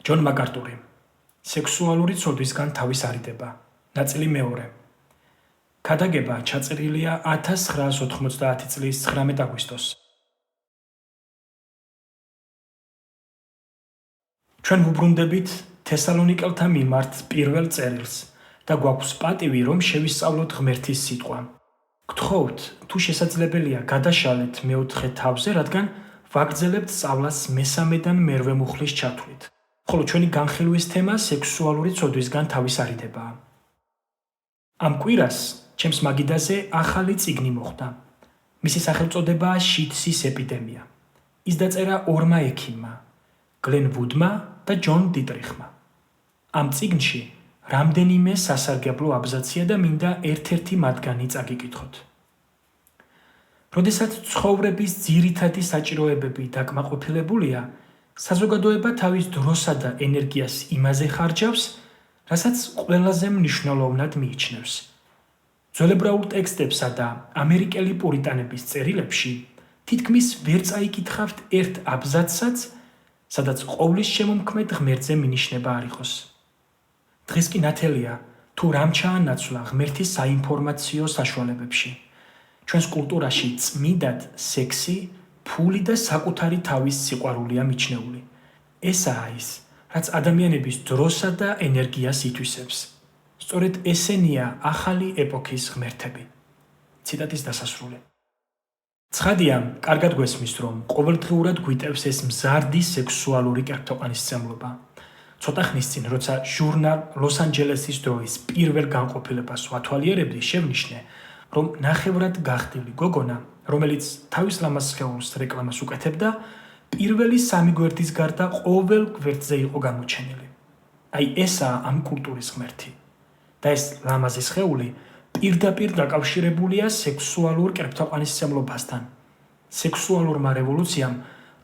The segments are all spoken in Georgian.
ჯონ მაკარტური. სექსუალური ცოდვისგან თავის არიდება. ნაწილი მეორე. ქადაგება ჩაწერილია 1990 წლის 19 აგვისტოს. ჩვენ ვუბრუნდებით თესალონიკელთა მიმართ პირველ წერილს და გვაქვს პატივი, რომ შევისწავლოთ ღმერთის სიტყვა. გთხოვთ, თუ შესაძლებელია, გადაშალეთ მეოთხე თავზე, რადგან ვაგრძელებთ სწავლას მესამედან მერვე მუხლის ჩათვლით. ხოლო ჩვენი განხილვის თემა სექსუალური ცოდვისგან თავის არიდებაა. ამ კვირას ჩემს მაგიდაზე ახალი წიგნი მოხდა. მისი სახელწოდებაა შიდსის ეპიდემია. ის დაწერა ორმა ექიმმა, გლენ ვუდმა და ჯონ დიტრიხმა. ამ წიგნში რამდენიმე სასარგებლო აბზაცია და მინდა ერთ-ერთი მათგანი წაგიკითხოთ. როდესაც ცხოვრების ძირითადი საჭიროებები დაკმაყოფილებულია, საზოგადოება თავის დროსა და ენერგიას იმაზე ხარჯავს, რასაც ყველაზე მნიშვნელოვნად მიიჩნევს. ძველებრაულ ტექსტებსა და ამერიკელი პურიტანების წერილებში თითქმის ვერ წაიკითხავთ ერთ აბზაცსაც, სადაც ყოვლის შემომქმედ ღმერთზე მინიშნება არ იყოს. დღეს კი ნათელია, თუ რამ ჩაანაცვლა ღმერთის საინფორმაციო საშუალებებში. ჩვენს კულტურაში წმიდად სექსი, ფული და საკუთარი თავის სიყვარულია მიჩნეული. ესაა ის, რაც ადამიანების დროსა და ენერგიას ითვისებს. სწორედ ესენია ახალი ეპოქის ღმერთები. ციტატის დასასრული. ცხადია, კარგად გვესმის, რომ ყოველდღიურად გვიტევს ეს მზარდი სექსუალური კერპთოყანისმცემლობა. ცოტა ხნის წინ, როცა ჟურნალ ლოს ანჯელესის დროის პირველ განყოფილებას ვათვალიერებდი, შევნიშნე, რომ ნახევრად გახდილი გოგონა, რომელიც თავის ლამაზ სხეულს რეკლამას უკეთებდა, პირველი 3 გვერდის გარდა ყოველ გვერდზე იყო გამოჩენილი. აი ესაა ამ კულტურის ღმერთი. და ეს ლამაზი სხეული პირდაპირ დაკავშირებულია სექსუალურ კერპთოყანისმცემლობასთან. სექსუალურმა რევოლუციამ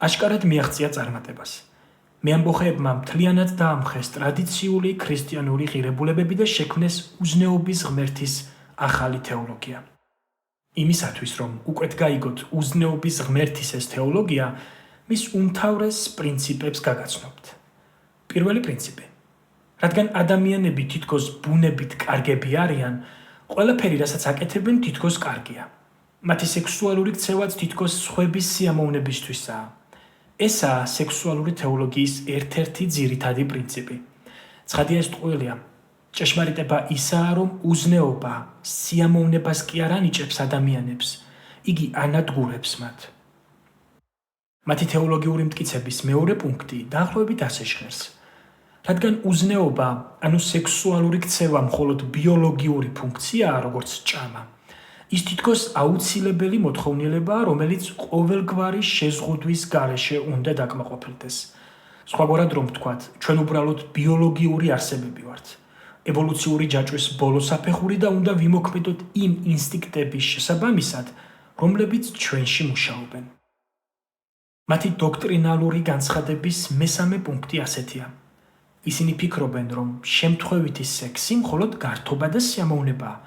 აშკარად მიაღწია წარმატებას. მეამბოხეებმა მთლიანად დაამხეს ტრადიციული ქრისტიანული ღირებულებები და შექმნეს უზნეობის ღმერთის ახალი თეოლოგია. იმისათვის, რომ უკვე გაიგოთ უზნეობის ღმერთის ეს თეოლოგია, მის უმთავრეს პრინციპებს გაგაცნობთ. პირველი პრინციპი. რადგან ადამიანები თითქოს ბუნებით კარგები არიან, ყველაფერი, რასაც აკეთებენ, თითქოს კარგია. მათი სექსუალური ქცევაც თითქოს სხვების სიამოვნებისთვისაა. ესაა სექსუალური თეოლოგიის ერთ-ერთი ძირითადი პრინციპი. ცხადია, ეს ტყუილია. ჭეშმარიტება ისაა, რომ უზნეობა სიამოვნებას კი არ ანიჭებს ადამიანებს, იგი ანადგურებს მათ. მათი თეოლოგიური მტკიცების მეორე პუნქტი დაახლოებით ასე ჟღერს. რადგან უზნეობა, ანუ სექსუალური ქცევა მხოლოდ ბიოლოგიური ფუნქციაა, როგორც ჭამა, ის თითქოს აუცილებელი მოთხოვნილებაა, რომელიც ყოველგვარი შეზღუდვის გარეშე უნდა დაკმაყოფილდეს. სხვაგვარად რომ ვთქვათ, ჩვენ უბრალოდ ბიოლოგიური არსებები ვართ. ევოლუციური ჯაჭვის ბოლო საფეხური და უნდა ვიმოქმედოთ იმ ინსტინქტების შესაბამისად, რომლებიც ჩვენში მუშაობენ. მათი დოქტრინალური განცხადების მესამე პუნქტი ასეთია. ისინი ფიქრობენ, რომ შემთხვევითი სექსი მხოლოდ გართობა და სიამოვნებაა.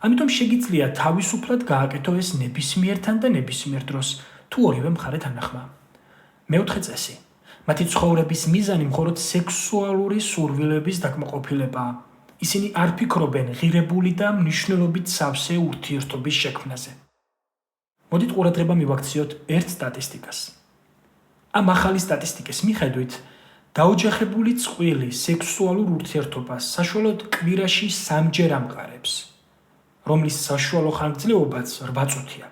ამიტომ შეგიძლია თავისუფლად გააკეთო ეს ნებისმიერთან და ნებისმიერ დროს, თუ ორივე მხარე თანახმაა. მეოთხე წესი. მათი ცხოვრების მიზანი მხოლოდ სექსუალური სურვილების დაკმაყოფილებაა. ისინი არ ფიქრობენ ღირებული და მნიშვნელობით სავსე ურთიერთობის შექმნაზე. მოდით ყურადღება მივაქციოთ ერთ სტატისტიკას. ამ ახალი სტატისტიკის მიხედვით, დაოჯახებული წყვილი სექსუალურ ურთიერთობას საშუალოდ კვირაში 3-ჯერ ამყარებს, რომლის საშუალო ხანგრძლივობაც 8 წუთია.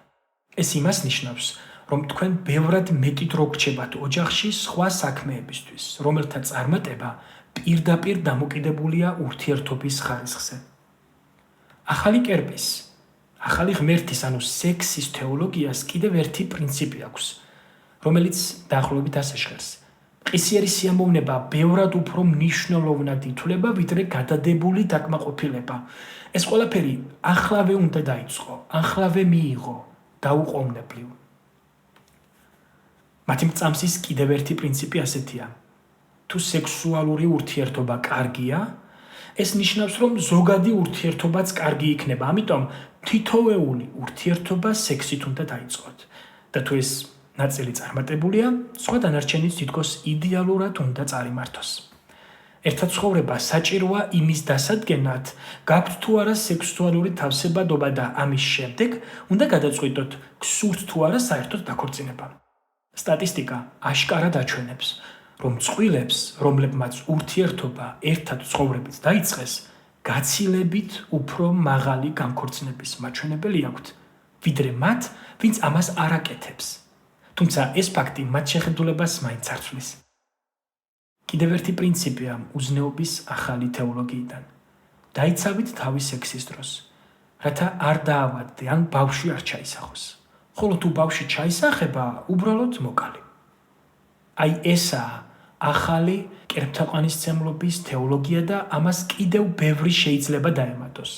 ეს იმას ნიშნავს, რომ თქვენ ბევრად მეტი დრო გრჩებათ ოჯახში სხვა საქმეებისთვის, რომელთა წარმატება პირდაპირ დამოკიდებულია ურთიერთობის ხარისხზე. ახალი კერპის, ახალი ღმერთის, ანუ სექსის თეოლოგიას კიდევ ერთი პრინციპი აქვს, რომელიც დაახლოებით ასე ჟღერს. ყისიერი სიამოვნება ბევრად უფრო მნიშვნელოვნად ითვლება, ვიდრე გადადებული დაკმაყოფილება. ეს ყველაფერი ახლავე უნდა დაიწყო, ახლავე მიიღო, დაუყოვნებლივ. მათი მწამსის კიდევ ერთი პრინციპი ასეთია. თუ სექსუალური ურთიერთობა კარგია, ეს ნიშნავს, რომ ზოგადი ურთიერთობაც კარგი იქნება. ამიტომ თითოეული ურთიერთობა სექსით უნდა დაიწყოთ. და თუ ეს ნაწილი წარმატებულია, სხვა დანარჩენიც თითქოს იდეალურად უნდა წარიმართოს. ერთად ცხოვრება საჭიროა იმის დასადგენად, გაქვთ თუ არა სექსუალური თავსებადობა და ამის შემდეგ უნდა გადაწყვიტოთ, გსურთ თუ არა საერთოდ დაქორწინება. სტატისტიკა აშკარად აჩვენებს, რომ წყვილებს, რომლებმაც ურთიერთობა ერთად ცხოვრებით დაიწყეს, გაცილებით უფრო მაღალი განქორწინების მაჩვენებელი აქვთ, ვიდრე მათ, ვინც ამას არ აკეთებს. თუმცა ეს ფაქტი მათ შეხედულებას მაინც არ ცვლის. კიდევ ერთი პრინციპია უზნეობის ახალი თეოლოგიიდან. დაიცავით თავის სექსის დროს, რათა არ დაავადდე ან ბავშვი არ ჩაისახოს. ხოლო თუ ბავშვი ჩაისახება, უბრალოდ მოკალი. აი ესაა ახალი კერპთაყვანისმცემლობის თეოლოგია და ამას კიდევ ბევრი შეიძლება დაემატოს.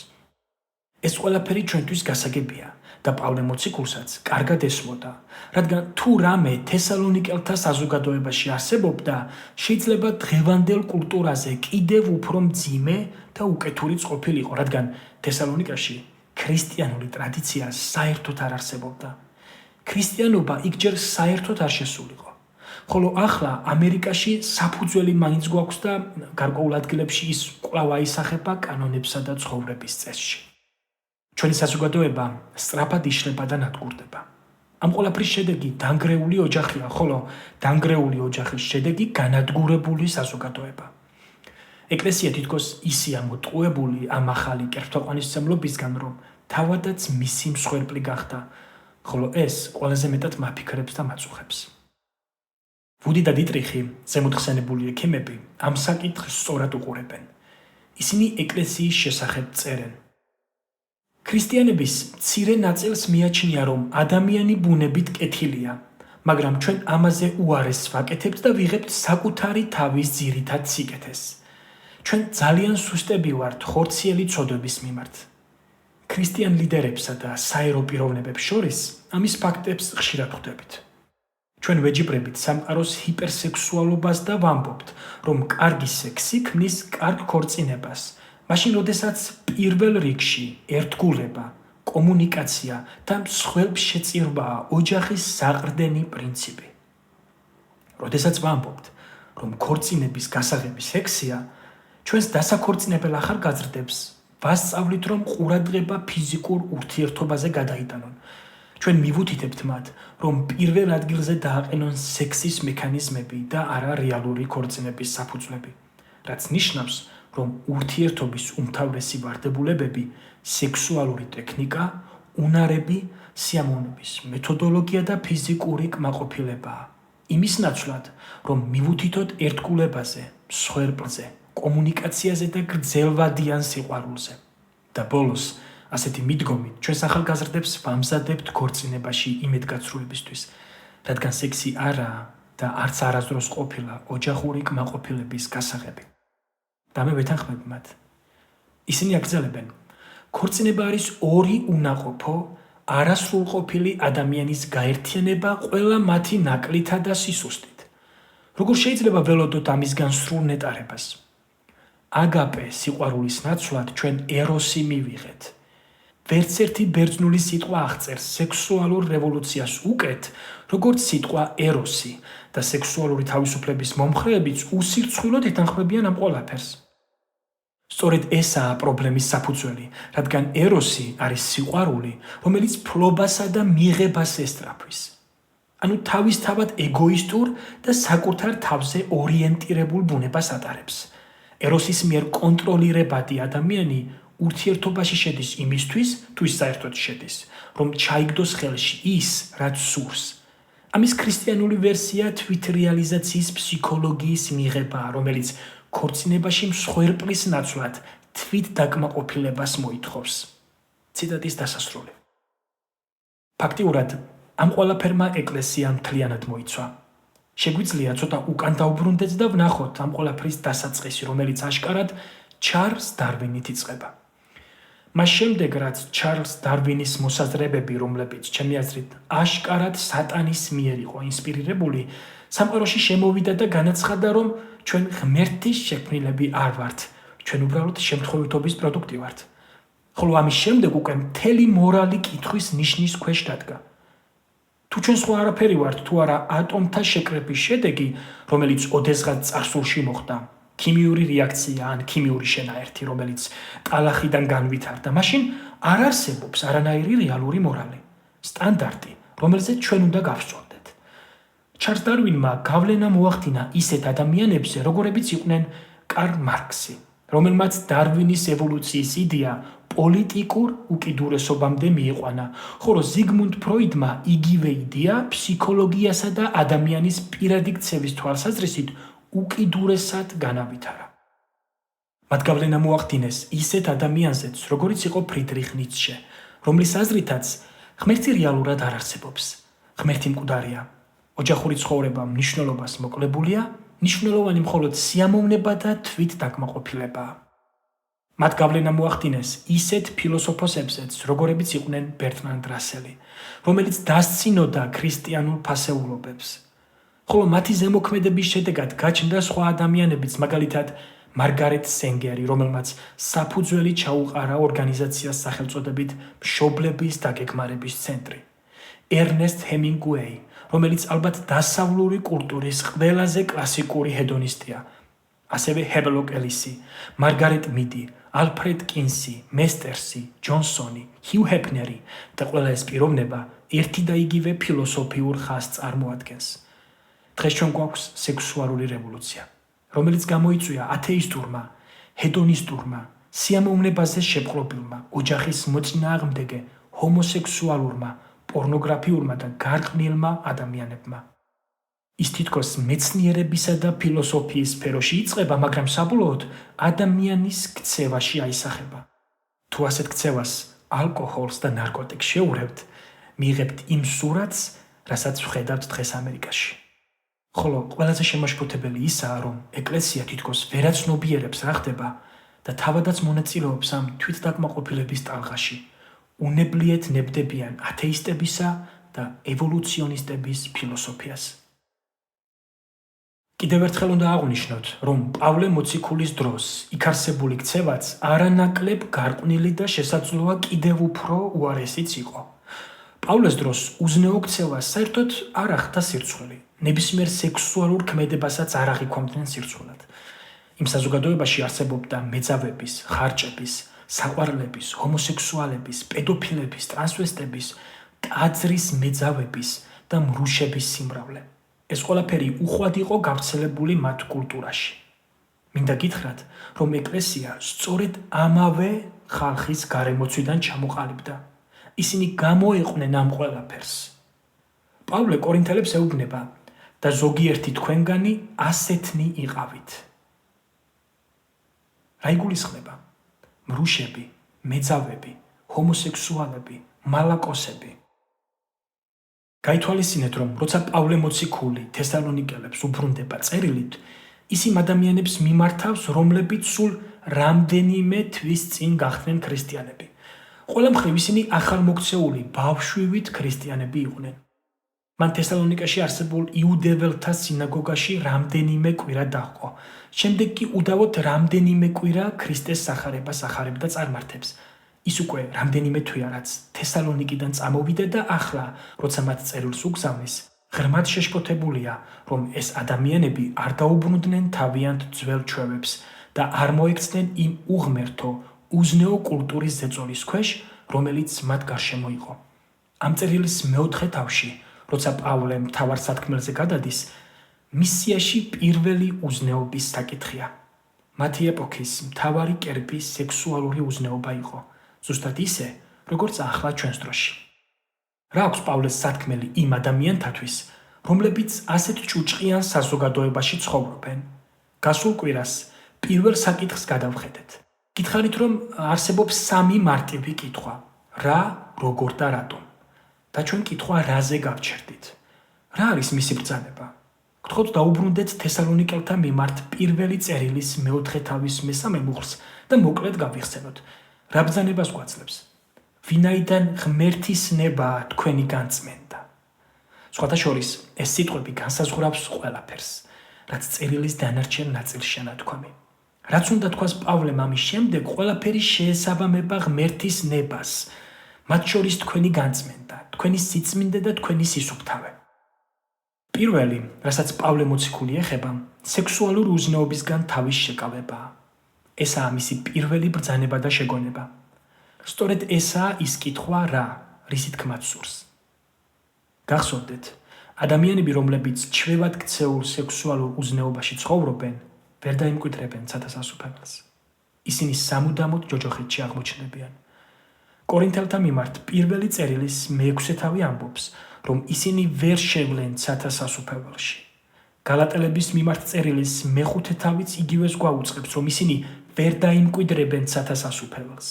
ეს ყველაფერი ჩვენთვის გასაგებია და პავლე მოციქულსაც კარგად ესმოდა, რადგან თუ რამე თესალონიკელთა საზოგადოებაში არსებობდა, შეიძლება დღევანდელ კულტურაზე კიდევ უფრო მძიმე და უკეთურიც ყოფილიყო, რადგან თესალონიკაში ქრისტიანული ტრადიცია საერთოდ არ არსებობდა. ქრისტიანობა იქ ჯერ საერთოდ არ შესულიყო. ხოლო ახლა ამერიკაში საფუძველი მაინც გვაქვს და გარკვეულ ადგილებში ის კვლავ აისახება კანონებსა და ცხოვრების წესში. ჩვენი საზოგადოება სწრაფად იშლება და ნადგურდება. ამ ყველაფრის შედეგი დანგრეული ოჯახია, ხოლო დანგრეული ოჯახის შედეგი განადგურებული საზოგადოება. ეკლესია თითქოს ისეა მოტყუებული ამ ახალი კერპთაყვანისმცემლობისგან, რომ თავადაც მისი მსხვერპლი გახდა, ხოლო ეს ყველაზე მეტად მაფიქრებს და მაწუხებს. ვუდი და დიტრიხი, ზემოთხსენებული ექიმები, ამ საკითხს სწორად უყურებენ. ისინი ეკლესიის შესახებ წერენ. ქრისტიანების მცირე ნაწილს მიაჩნია, რომ ადამიანი ბუნებით კეთილია, მაგრამ ჩვენ ამაზე უარესს ვაკეთებთ და ვიღებთ საკუთარი თავის ძირითად სიკეთეს. ჩვენ ძალიან სუსტები ვართ ხორციელი ცოდვების მიმართ. ქრისტიან ლიდერებსა და საერო პიროვნებებს შორის ამის ფაქტებს ხშირად ხვდებით. ჩვენ ვეჯიბრებით სამყაროს ჰიპერსექსუალობას და ვამბობთ, რომ კარგი სექსი ქმნის კარგ ქორწინებას, მაშინ როდესაც პირველ რიგში ერთგულება, კომუნიკაცია და მსხვერპლშეწირვაა ოჯახის საყრდენი პრინციპი. როდესაც ვამბობთ, რომ ქორწინების გასაღები სექსია, ჩვენს დასაქორწინებელ ახალგაზრდებს ვასწავლით, რომ ყურადღება ფიზიკურ ურთიერთობაზე გადაიტანონ. ჩვენ მივუთითებთ მათ, რომ პირველ ადგილზე დააყენონ სექსის მექანიზმები და არა რეალური ქორწინების საფუძვლები, რაც ნიშნავს, რომ ურთიერთობის უმთავრესი ვარდებულებები სექსუალური ტექნიკა, უნარები, სიამოვნების მეთოდოლოგია და ფიზიკური კმაყოფილებაა. იმის ნაცვლად, რომ მივუთითოთ ერთგულებაზე, მსხვერპლზე, კომუნიკაციაზე და გრძელვადიან სიყვარულზე. და ბოლოს, ასეთი მიდგომით, ჩვენს ახალგაზრდებს ვამზადებთ ქორწინებაში იმედგაცრუებისთვის, რადგან სექსი არაა და არც არასდროს ყოფილა ოჯახური კმაყოფილების გასაღები. და მე ვეთანხმებ მათ. ისინი აგრძელებენ, ქორწინება არის ორი უნაყოფო, არასრულყოფილი ადამიანის გაერთიანება ყველა მათი ნაკლითა და სისუსტით. როგორ შეიძლება ველოდოთ ამისგან სრულ ნეტარებას? აგაპე სიყვარულის ნაცვლად ჩვენ ეროსი მივიღეთ. ვერც ერთი ბერძნული სიტყვა აღწერს სექსუალურ რევოლუციას უკეთ, როგორც სიტყვა ეროსი და სექსუალური თავისუფლების მომხრეებიც უსირცხვილოდ ეთანხმებიან ამ ყველაფერს. სწორედ ესაა პრობლემის საფუძველი, რადგან ეროსი არის სიყვარული, რომელიც ფლობასა და მიღებას ესწრაფვის. ანუ თავისთავად ეგოისტურ და საკუთარ თავზე ორიენტირებულ ბუნებას ატარებს. ეროსის მიერ კონტროლირებადი ადამიანი ურთიერთობაში შედის იმისთვის, თუ ის საერთოდ შედის, რომ ჩაიგდოს ხელში ის, რაც სურს. ამის ქრისტიანული ვერსია თვითრეალიზაციის ფსიქოლოგიის მიღებაა, რომელიც ქორწინებაში მსხვერპლის ნაცვლად თვით დაკმაყოფილებას მოითხოვს. ციტატის დასასრული. ფაქტიურად, ამ ყველაფერმა ეკლესია მთლიანად მოიცვა. შეგვიძლია ცოტა უკან დავბრუნდეთ და ვნახოთ ამ ყველაფრის დასაწყისი, რომელიც აშკარად ჩარლზ დარვინით იწყება. მას შემდეგ, რაც ჩარლზ დარვინის მოსაზრებები, რომლებიც ჩემი აზრით აშკარად სატანის მიერ იყო ინსპირირებული, სამყაროში შემოვიდა და განაცხადა, რომ ჩვენ ღმერთის შექმნილები არ ვართ, ჩვენ უბრალოდ შემთხვევითობის პროდუქტი ვართ. ხოლო ამის შემდეგ უკვე მთელი მორალი კითხვის ნიშნის ქვეშ დადგა. თუ ჩვენ სხვა არაფერი ვართ, თუ არა ატომთა შეკრების შედეგი, რომელიც ოდესღაც წარსულში მოხდა, ქიმიური რეაქცია ან ქიმიური შენაერთი, რომელიც ტალახიდან განვითარდა, მაშინ არ არსებობს არანაირი რეალური მორალი, სტანდარტი, რომელზეც ჩვენ უნდა გავსწორდეთ. ჩარლზ დარვინმა გავლენა მოახდინა ისეთ ადამიანებზე, როგორებიც იყვნენ კარლ მარქსი, რომელმაც დარვინის ევოლუციის იდეა პოლიტიკურ უკიდურესობამდე მიიყვანა, ხოლო ზიგმუნდ ფროიდმა იგივე იდეა ფსიქოლოგიასა და ადამიანის პირადი ქცევის თვალსაზრისით უკიდურესად განავითარა. მათ გავლენა მოახდინეს ისეთ ადამიანზეც, როგორიც იყო ფრიდრიხ ნიცშე, რომლის აზრითაც ღმერთი რეალურად არ არსებობს. ღმერთი მკვდარია. ოჯახური ცხოვრება მნიშვნელობას მოკლებულია, მნიშვნელოვანი მხოლოდ სიამოვნება და თვით დაკმაყოფილებაა. მათ გავლენა მოახდინეს ისეთ ფილოსოფოსებზეც, როგორებიც იყვნენ ბერტრანდ რასელი, რომელიც დასცინოდა ქრისტიანულ ფასეულობებს. ხოლო მათი ზემოქმედების შედეგად გაჩნდა სხვა ადამიანებიც, მაგალითად მარგარეტ სენგერი, რომელმაც საფუძველი ჩაუყარა ორგანიზაციას სახელწოდებით მშობლების დაგეგმარების ცენტრი. ერნესტ ჰემინგუეი, რომელიც ალბათ დასავლური კულტურის ყველაზე კლასიკური ჰედონისტია. ასევე ჰემლოკ ელისი, მარგარეტ მიდი, ალფრედ კინსი, მესტერსი, ჯონსონი, ჰიუ ჰეფნერი და ყველა ეს პიროვნება ერთი და იგივე ფილოსოფიურ ხაზს წარმოადგენს. დღეს ჩვენ გვაქვს სექსუალური რევოლუცია, რომელიც გამოიწვია ათეისტურმა, ჰედონისტურმა, სიამოვნებაზე შეპყრობილმა, ოჯახის მოწინააღმდეგე, ჰომოსექსუალურმა, პორნოგრაფიურმა და გარყვნილმა ადამიანებმა. ის თითქოს მეცნიერებისა და ფილოსოფიის სფეროში იწყება, მაგრამ საბოლოოდ ადამიანის ქცევაში აისახება. თუ ასეთ ქცევას ალკოჰოლს და ნარკოტიკს შეურევთ, მიიღებთ იმ სურათს, რასაც ვხედავთ დღეს ამერიკაში. ხოლო ყველაზე შემაშფოთებელი ისაა, რომ ეკლესია თითქოს ვერაცნობიერებს რა ხდება და თავადაც მონაწილეობს ამ თვითდაკმაყოფილების ტალღაში, უნებლიეთ ნებდებიან ათეისტებისა და ევოლუციონისტების ფილოსოფიას. კიდევ ერთხელ უნდა აღვნიშნოთ, რომ პავლე მოციქულის დროს იქ არსებული ქცევაც არანაკლებ გარყვნილი და შესაძლოა კიდევ უფრო უარესიც იყო. პავლეს დროს უზნეო ქცევა საერთოდ არ ახდა სირცხვილი, ნებისმიერ სექსუალურ ქმედებასაც არ აღიქვამდნენ სირცხვილად. იმ საზოგადოებაში არსებობდა მეძავების, ხარჭების, საყვარლების, ჰომოსექსუალების, პედოფილების, ტრანსვესტების, ტაძრის მეძავების და მრუშების სიმრავლე. ეს ყველაფერი უხვად იყო გავრცელებული მათ კულტურაში. მინდა გითხრათ, რომ ეკლესია სწორედ ამავე ხალხის გარემოცვიდან ჩამოყალიბდა. ისინი გამოეყვნენ ამ ყველაფერს. პავლე კორინთელებს ეუბნება და ზოგიერთი თქვენგანი ასეთნი იყავით. რა იგულისხმება? მრუშები, მეძავები, ჰომოსექსუალები, მალაკოსები. გაითვალისწინეთ, რომ როცა პავლე მოციქული თესალონიკელებს უბრუნდება წერილით, ის იმ ადამიანებს მიმართავს, რომლებიც სულ რამდენიმე თვის წინ გახდნენ ქრისტიანები. ყველა მხრივ ისინი ახალმოქცეული ბავშვივით ქრისტიანები იყვნენ. მან თესალონიკეში არსებულ იუდეველთა სინაგოგაში რამდენიმე კვირა დაჰყო. შემდეგ კი უდავოდ რამდენიმე კვირა ქრისტეს სახარებას ახარებდა წარმართებს. ის უკვე რამდენიმე თვეა, რაც თესალონიკიდან წამოვიდა და ახლა, როცა მათ წერილს უგზავნის, ღრმად შეშფოთებულია, რომ ეს ადამიანები არ დაუბრუნდნენ თავიანთ ძველ ჩვევებს და არ მოექცნენ იმ უღმერთო, უზნეო კულტურის ზეწოლის ქვეშ, რომელიც მათ გარშემო იყო. ამ წერილის მეოთხე თავში, როცა პავლე მთავარ სათქმელზე გადადის, მისიაში პირველი უზნეობის საკითხია. მათი ეპოქის მთავარი კერპი სექსუალური უზნეობა იყო. ზუსტად ისე, როგორც ახლა ჩვენს დროში. რა აქვს პავლეს სათქმელი იმ ადამიანთათვის, რომლებიც ასეთ ჭუჭყიან საზოგადოებაში ცხოვრობენ? გასულ კვირას პირველ საკითხს გადავხედეთ. გითხარით, რომ არსებობს სამი მარტივი კითხვა: რა, როგორ და რატომ? და ჩვენ კითხვა რაზე გავჩერდით? რა არის მისი ბრძანება? გთხოვთ დაუბრუნდეთ თესალონიკელთა მიმართ პირველი წერილის მეოთხე თავის მესამე მუხლს და მოკლედ გავიხსენოთ. რა ბრძანებას გვაძლევს? ვინაიდან ღმერთის ნებაა თქვენი განწმენდა. სხვათა შორის, ეს სიტყვები განსაზღვრავს ყველაფერს, რაც წერილის დანარჩენ ნაწილშია ნათქვამი. რაც უნდა თქვას პავლემ ამის შემდეგ, ყველაფერი შეესაბამება ღმერთის ნებას, მათ შორის თქვენი განწმენდა, თქვენი სიწმინდე და თქვენი სისუფთავე. პირველი, რასაც პავლე მოციქული ეხება, სექსუალური უზნეობისგან თავის შეკავებაა. ესაა მისი პირველი ბრძანება და შეგონება. სწორედ ესაა ის კითხვა რა, რისი თქმაც სურს. გახსოვდეთ, ადამიანები, რომლებიც ჩვევად ქცეულ სექსუალურ უზნეობაში ცხოვრობენ, ვერ დაიმკვიდრებენ ცათასასუფეველს. ისინი სამუდამოდ ჯოჯოხეთში აღმოჩნდებიან. კორინთელთა მიმართ პირველი წერილის მე-6 თავი ამბობს, რომ ისინი ვერ შევლენ ცათასასუფეველში. გალატელების მიმართ წერილის მე-5 თავიც იგივეს გვაუწყებს, რომ ისინი ვერ დაიმკვიდრებენ ცათასასუფეველს.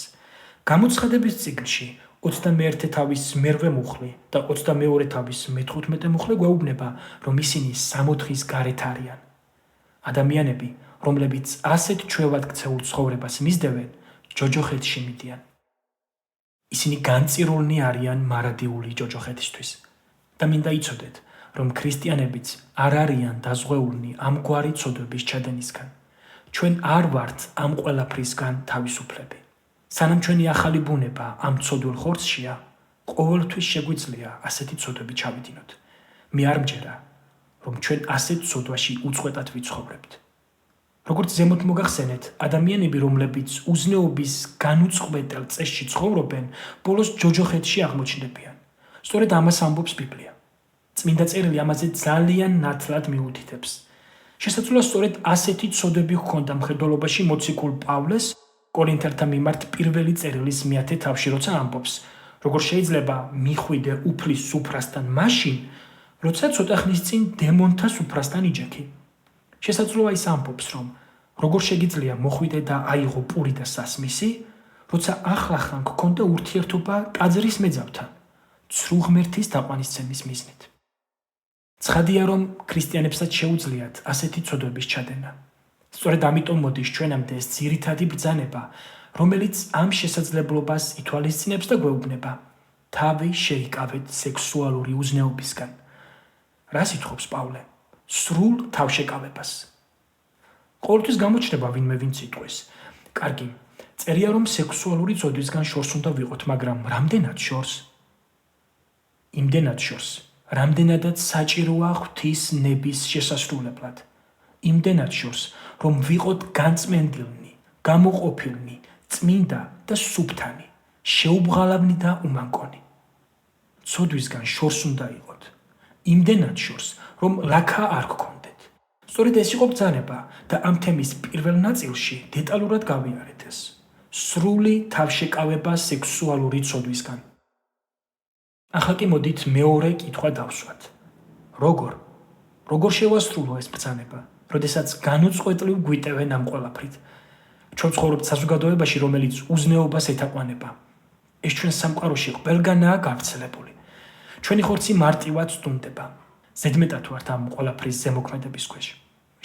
გამოცხადების წიგნში 21 თავის მერვე მუხლი და 22 თავის მე-15 მუხლი გვეუბნება, რომ ისინი 60-ის გარეთ არიან. ადამიანები, რომლებიც ასეთ ჩვევად ქცეულ ცხოვრებას მისდევენ, ჯოჯოხეთში მიდიან. ისინი განწირულნი არიან მარადიული ჯოჯოხეთისთვის. და მინდა იცოდეთ, რომ ქრისტიანებიც არ არიან დაზღვეულნი ამგვარი ცოდვების ჩადენისგან. ჩვენ არ ვართ ამ ყველაფრისგან თავისუფლები. სანამ ჩვენი ახალი ბუნება ამ ცოდვილ ხორცშია, ყოველთვის შეგვიძლია ასეთი ცოდვები ჩავიდინოთ. მე არ მჯერა, რომ ჩვენ ასეთ ცოდვაში უწყვეტად ვიცხოვრებთ. როგორც ზემოთ მოგახსენეთ, ადამიანები, რომლებიც უზნეობის განუწყვეტელ წესში ცხოვრობენ, ბოლოს ჯოჯოხეთში აღმოჩნდებიან. სწორედ ამას ამბობს ბიბლია. წმინდა წერილი ამაზე ძალიან ნათლად მიუთითებს. შესაძლოა სწორედ ასეთი ცოდვები ჰქონდა მხედველობაში მოციქულ პავლეს კორინთელთა მიმართ პირველი წერილის მე-10 თავში, როცა ამბობს, როგორ შეიძლება მიხვიდე უფლის სუფრასთან მაშინ, როცა ცოტა ხნის წინ დემონთა სუფრასთან იჯექი. შესაძლოა ის ამბობს, რომ როგორ შეგიძლია მოხვიდე და აიღო პური და სასმისი, როცა ახლახან გქონდა ურთიერთობა ტაძრის მეძავთან, ცრუ ღმერთის დაყვანისცემის მიზნით. ცხადია, რომ ქრისტიანებსაც შეუძლიათ ასეთი ცოდვების ჩადენა. სწორედ ამიტომ მოდის ჩვენამდე ეს ძირითადი ბრძანება, რომელიც ამ შესაძლებლობას ითვალისწინებს და გვეუბნება. თავი შეიკავეთ სექსუალური უზნეობისგან. რას ითხოვს პავლე? სრულ თავშეკავებას. ყოველთვის გამოჩნდება ვინმე ვინც იტყვის. კარგი, წერია რომ სექსუალური ცოდვისგან შორს უნდა ვიყოთ, მაგრამ რამდენად შორს? იმდენად შორს, რამდენადაც საჭიროა ღვთის ნების შესასრულებლად. იმდენად შორს, რომ ვიყოთ განწმენდილნი, გამოყოფილნი, წმინდა და სუფთანი, შეუბღალავნი და უმანკონი. ცოდვისგან შორს უნდა იყოთ. იმდენად შორს, რომ ლაქა არ გქონდეთ. სწორედ ეს იყო ბრძანება და ამ თემის პირველ ნაწილში დეტალურად გავიარეთ ეს. სრული თავშეკავება სექსუალური ცოდვისგან. ახლა კი მოდით მეორე კითხვა დავსვათ. როგორ შევასრულო ეს ბრძანება, როდესაც განუწყვეტლივ გვიტევენ ამ ყველაფრით? ჩვენ ცხოვრობთ საზოგადოებაში, რომელიც უზნეობას ეთაყვანება. ეს ჩვენ სამყაროში ყველგანაა გავრცელებული. ჩვენი ხორცი მარტივად სტუნდება. ზედმეტად ვართ ამ ყველაფრის ზემოქმედების ქვეშ.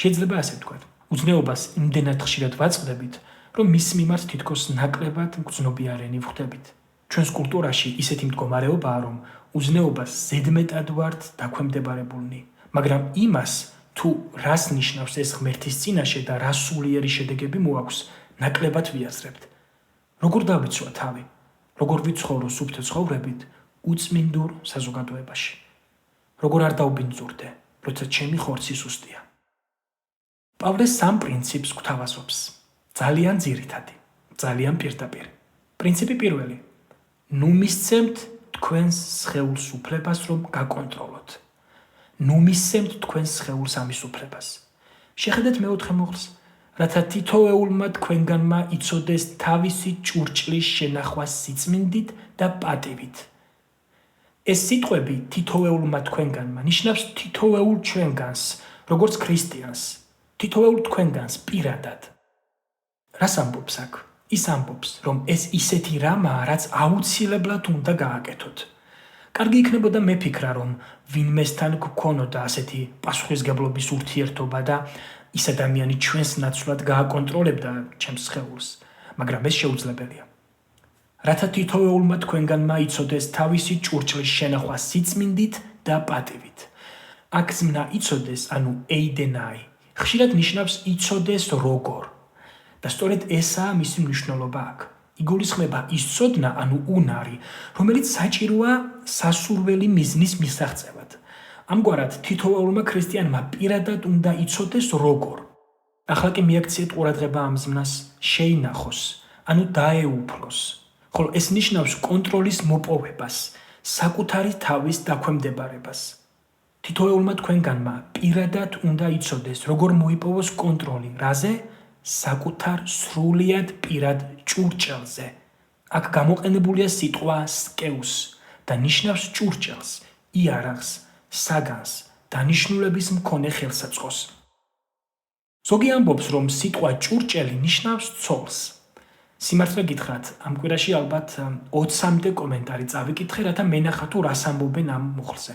შეიძლება ასე ვთქვათ, უზნეობას იმდენად ხშირად ვაწყდებით, რომ მის მიმართ თითქოს ნაკლებად მგრძნობიარენი ვხვდებით. ჩვენს კულტურაში ისეთი მდგომარეობაა, რომ უზნეობას ზედმეტად ვართ დაქვემდებარებულნი, მაგრამ იმას, თუ რას ნიშნავს ეს ღმერთის წინაშე და რა სულიერი შედეგები მოაქვს, ნაკლებად ვიაზრებთ. როგორ დავიცვა თავი? როგორ ვიცხოვრო სუფთა ცხოვრებით უწმინდურ საზოგადოებაში? როგორ არ დავბინძურდე, როცა ჩემი ხორცი სუსტია? პავლე სამ პრინციპს გვთავაზობს. ძალიან ძირითადი, ძალიან პირდაპირ. პრინციპი პირველი. ნუ მისცემთ თქვენს სხეულს უფლებას, რომ გაკონტროლოთ. ნუ მისცემთ თქვენს სხეულს ამის უფლებას. შეხედეთ მე-4 მუხლს, რათა თითოეულმა თქვენგანმა იცოდეს თავისი ჭურჭლის შენახვა სიწმინდით და პატივით. ეს სიტყვები თითოეულმა თქვენგანმა ნიშნავს თითოეულ ჩვენგანს, როგორც ქრისტიანს, თითოეულ თქვენგანს პირადად. რას ამბობს აქ? ის ამბობს, რომ ეს ისეთი რამაა, რაც აუცილებლად უნდა გააკეთოთ. კარგი იქნებოდა მეფიქრა, რომ ვინმესთან გქონოდა ასეთი პასუხისგებლობის ურთიერთობა და ის ადამიანი ჩვენს ნაცვლად გააკონტროლებდა ჩემს სხეულს, მაგრამ ეს შეუძლებელია. რათა თითოეულმა თქვენგანმა იცოდეს თავისი ჭურჭლის შენახვა სიწმინდით და პატივით. აქ ზმნა იცოდეს, ანუ ეიდენაი, ხშირად ნიშნავს იცოდეს როგორ. და სწორედ ესაა მისი მნიშვნელობა აქ. იგულისხმება ის ცოდნა, ანუ უნარი, რომელიც საჭიროა სასურველი მიზნის მისაღწევად. ამგვარად თითოეულმა ქრისტიანმა პირადად უნდა იცოდეს როგორ. ახლა კი მიაქციეთ ყურადღება ამ ზმნას, შეინახოს, ანუ დაეუფლოს. ხოლო ეს ნიშნავს კონტროლის მოპოვებას, საკუთარი თავის დაქვემდებარებას. თითოეულმა თქვენგანმა პირადად უნდა იცოდეს, როგორ მოიპოვოს კონტროლი, რაზე? საკუთარ სრულიად პირად ჭურჭელზე. აქ გამოყენებულია სიტყვა სკეუს და ნიშნავს ჭურჭელს, იარაღს, საგანს, დანიშნულების მქონე ხელსაწყოს. ზოგი ამბობს, რომ სიტყვა ჭურჭელი ნიშნავს ცოლს. სიმართლე გითხრათ, ამ კვირაში ალბათ 20-მდე კომენტარი წავიკითხე, რათა მენახა თუ რას ამბობენ ამ მუხლზე.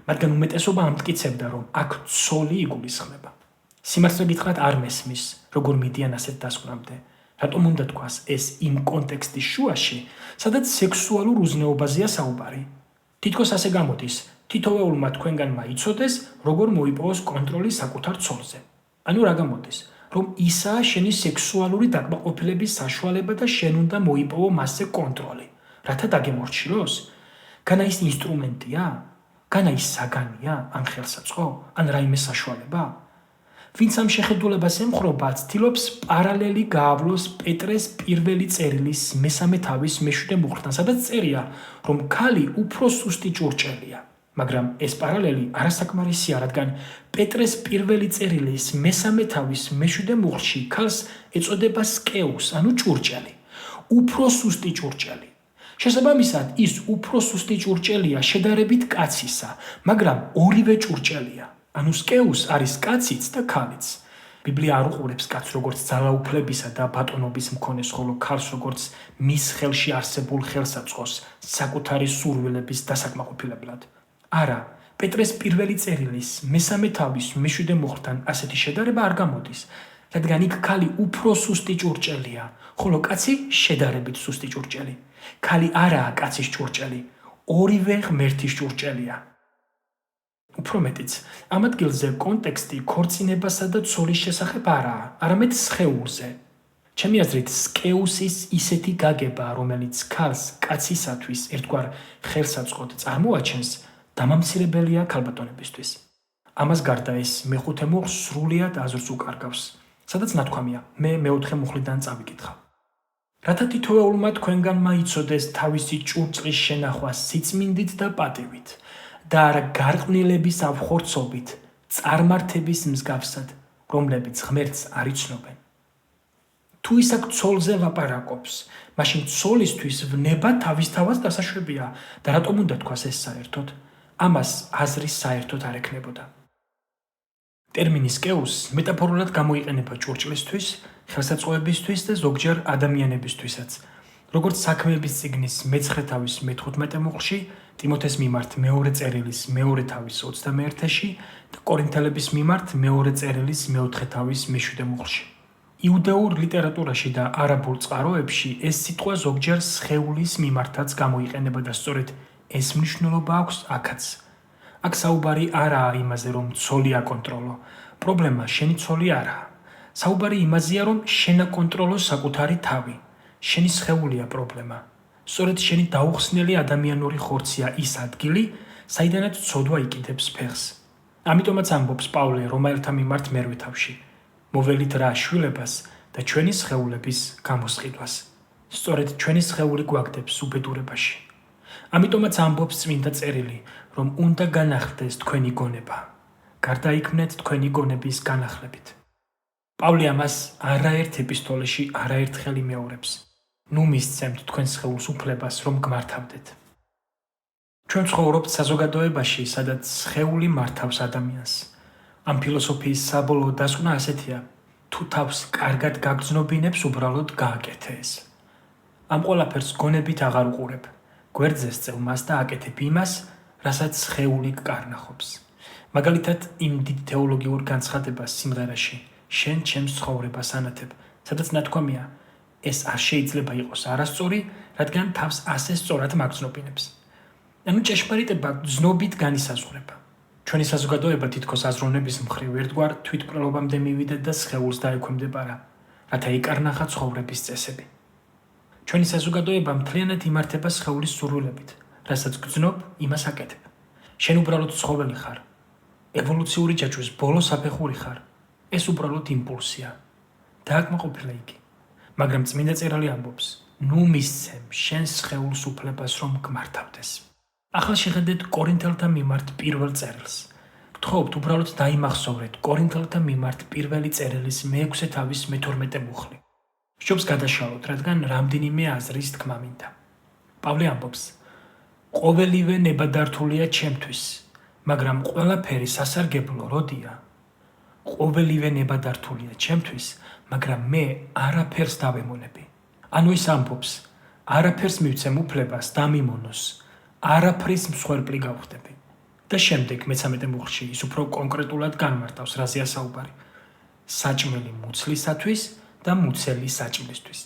მაგრამ უმეტესობა ამტკიცებდა, რომ აქ ცოლი იგულისხმება. სიმართლე გითხრათ, არ მესმის, როგორ მიდიან ასეთ დასკვნამდე. რატომ უნდა თქვას ეს იმ კონტექსტის შუაში, სადაც სექსუალურ უზნეობაზეა საუბარი. თითქოს ასე გამოდის, თითოეულმა თქვენგანმა იცოდეს, როგორ მოიპოვოს კონტროლი საკუთარ ცოლზე. ანუ რა გამოდის? რომ ისაა შენი სექსუალური დაკმაყოფილების საშუალება და შენ უნდა მოიპოვო მასზე კონტროლი. რათა დაგემორჩილოს? განა ის ინსტრუმენტია? განა ის საგანია? ან ხელსაწყო? ან რაიმე საშუალება? ვინც ამ შეხედულებას ემხრობა, ცდილობს პარალელი გაავლოს პეტრეს პირველი წერილის მესამე თავის მეშვიდე მუხლთან, სადაც წერია, რომ ქალი უფრო სუსტი ჭურჭელია. მაგრამ ეს პარალელი არასაკმარისია, რადგან პეტრეს პირველი წერილის მესამე თავის მეშვიდე მუხლში ქალს ეწოდება სკეუს, ანუ ჭურჭელი. უფრო სუსტი ჭურჭელი. შესაბამისად, ის უფრო სუსტი ჭურჭელია შედარებით კაცისა, მაგრამ ორივე ჭურჭელია. ანუ სკეუს არის კაციც და ქალიც. ბიბლია არ უყურებს კაცს როგორც ძალაუფლებისა და ბატონობის მქონეს, ხოლო ქალს როგორც მის ხელში არსებულ ხელსაწყოს საკუთარი სურვილების დასაკმაყოფილებლად. არა, პეტრეს პირველი წერილის მესამე თავის მეშვიდე მუხლთან ასეთი შედარება არ გამოდის, რადგან იქ ქალი უფრო სუსტი ჭურჭელია, ხოლო კაცი შედარებით სუსტი ჭურჭელი. ქალი არაა კაცის ჭურჭელი, ორივე ღმერთის ჭურჭელია. უფრო მეტიც, ამ ადგილზე კონტექსტი ქორწინებასა და ცოლის შესახებ არაა, არამედ სხეულზე. ჩემი აზრით, სკეუსის ისეთი გაგება, რომელიც ქალს კაცისათვის ერთგვარ ხელსაწყოდ წარმოაჩენს, დამამცირებელია ქალბატონებისთვის. ამას გარდა ეს მეხუთე მუხლს სრულიად აზრს უკარგავს, სადაც ნათქვამია, მე მეოთხე მუხლიდან წავიკითხავ. რათა თითოეულმა თქვენგანმა იცოდეს თავისი ჭურჭლის შენახვა სიწმინდით და პატივით და არა გარყვნილების ავხორცობით, წარმართების მსგავსად, რომლებიც ღმერთს არ იცნობენ. თუ ის აქ ცოლზე ლაპარაკობს, მაშინ ცოლისთვის ვნება თავისთავად დასაშვებია და რატომ უნდა თქვას ეს საერთოდ? ამას აზრის საერთოდ არ ექნებოდა. ტერმინი სკეუს მეტაფორულად გამოიყენება ჭურჭლისთვის, ხელსაწყოებისთვის და ზოგჯერ ადამიანებისთვისაც. როგორც საქმეების წიგნის მეცხრე თავის მე-15 მუხლში, ტიმოთეს მიმართ მეორე წერილის მეორე თავის 21-ში და კორინთელების მიმართ მეორე წერილის მეოთხე თავის მე-7 მუხლში. იუდეურ ლიტერატურაში და არაბულ წყაროებში ეს სიტყვა ზოგჯერ სხეულის მიმართაც გამოიყენება და სწორედ ეს მნიშვნელობა აქვს აქაც. აქ საუბარი არაა იმაზე, რომ ცოლი აკონტროლო. პრობლემა შენი ცოლი არაა. საუბარი იმაზეა, რომ შენ აკონტროლო საკუთარი თავი. შენი სხეულია პრობლემა. სწორედ შენი დაუხსნელი ადამიანური ხორცია ის ადგილი, საიდანაც ცოდვა იკიდებს ფეხს. ამიტომაც ამბობს პავლე რომაელთა მიმართ მერვე თავში. მოველით რა შვილებას და ჩვენი სხეულების გამოსყიდვას. სწორედ ჩვენი სხეული გვაგდებს უბედურებაში. ამიტომაც ამბობს წმინდა წერილი, რომ უნდა განახლდეს თქვენი გონება. გარდაიქმნეთ თქვენი გონების განახლებით. პავლე ამას არაერთ ეპისტოლეში არაერთხელ იმეორებს. ნუ მისცემთ თქვენ სხეულს უფლებას, რომ გმართავდეთ. ჩვენ ცხოვრობთ საზოგადოებაში, სადაც სხეული მართავს ადამიანს. ამ ფილოსოფიის საბოლოო დასკვნა ასეთია: თუ თავს კარგად გაგრძნობინებს, უბრალოდ გააკეთე ეს. ამ ყველაფერს გონებით აღარ უყურებ. გვერდზე სწევ მას და აკეთებ იმას, რასაც სხეული გკარნახობს. მაგალითად, იმ დიდ თეოლოგიურ განცხადებას სიმღერაში შენ ჩემს ცხოვრებას ანათებ, სადაც ნათქვამია, ეს არ შეიძლება იყოს არასწორი, რადგან თავს ასე სწორად მაგრძნობინებს. ანუ ჭეშმარიტება გრძნობით განისაზღვრება. ჩვენი საზოგადოება თითქოს აზროვნების მხრივ ერთგვარ თვითმკვლელობამდე მივიდა და სხეულს დაექვემდებარა, რათა იკარნახა ცხოვრების წესები. ჩვენი საზოგადოება მთლიანად იმართება სხეულის სურვილებით, რასაც გრძნობ, იმას აკეთებ. შენ უბრალოდ ცხოველი ხარ. ევოლუციური ჯაჭვის ბოლო საფეხური ხარ. ეს უბრალოდ იმპულსია. დააკმაყოფილა იგი. მაგრამ წმინდა წერილი ამბობს, ნუ მისცემ შენს სხეულს უფლებას რომ გმართავდეს. ახლა შეხედეთ კორინთელთა მიმართ პირველ წერილს. გთხოვთ უბრალოდ დაიმახსოვრეთ კორინთელთა მიმართ პირველი წერილის მე-6 თავის მე-12 მუხლი. სჯობს გადაშალოთ, რადგან რამდენიმე აზრის თქმა მინდა. პავლე ამბობს, ყოველივე ნებადართულია ჩემთვის, მაგრამ ყველაფერი სასარგებლო როდია. ყოველივე ნებადართულია ჩემთვის, მაგრამ მე არაფერს დავემონები. ანუ ის ამბობს, არაფერს მივცემ უფლებას დამიმონოს, არაფრის მსხვერპლი გავხდები. და შემდეგ მე-13 მუხლში ის უფრო კონკრეტულად განმარტავს, რაზეა საუბარი. საჭმელი მუცლისათვის და მუცელი საჭმლისთვის.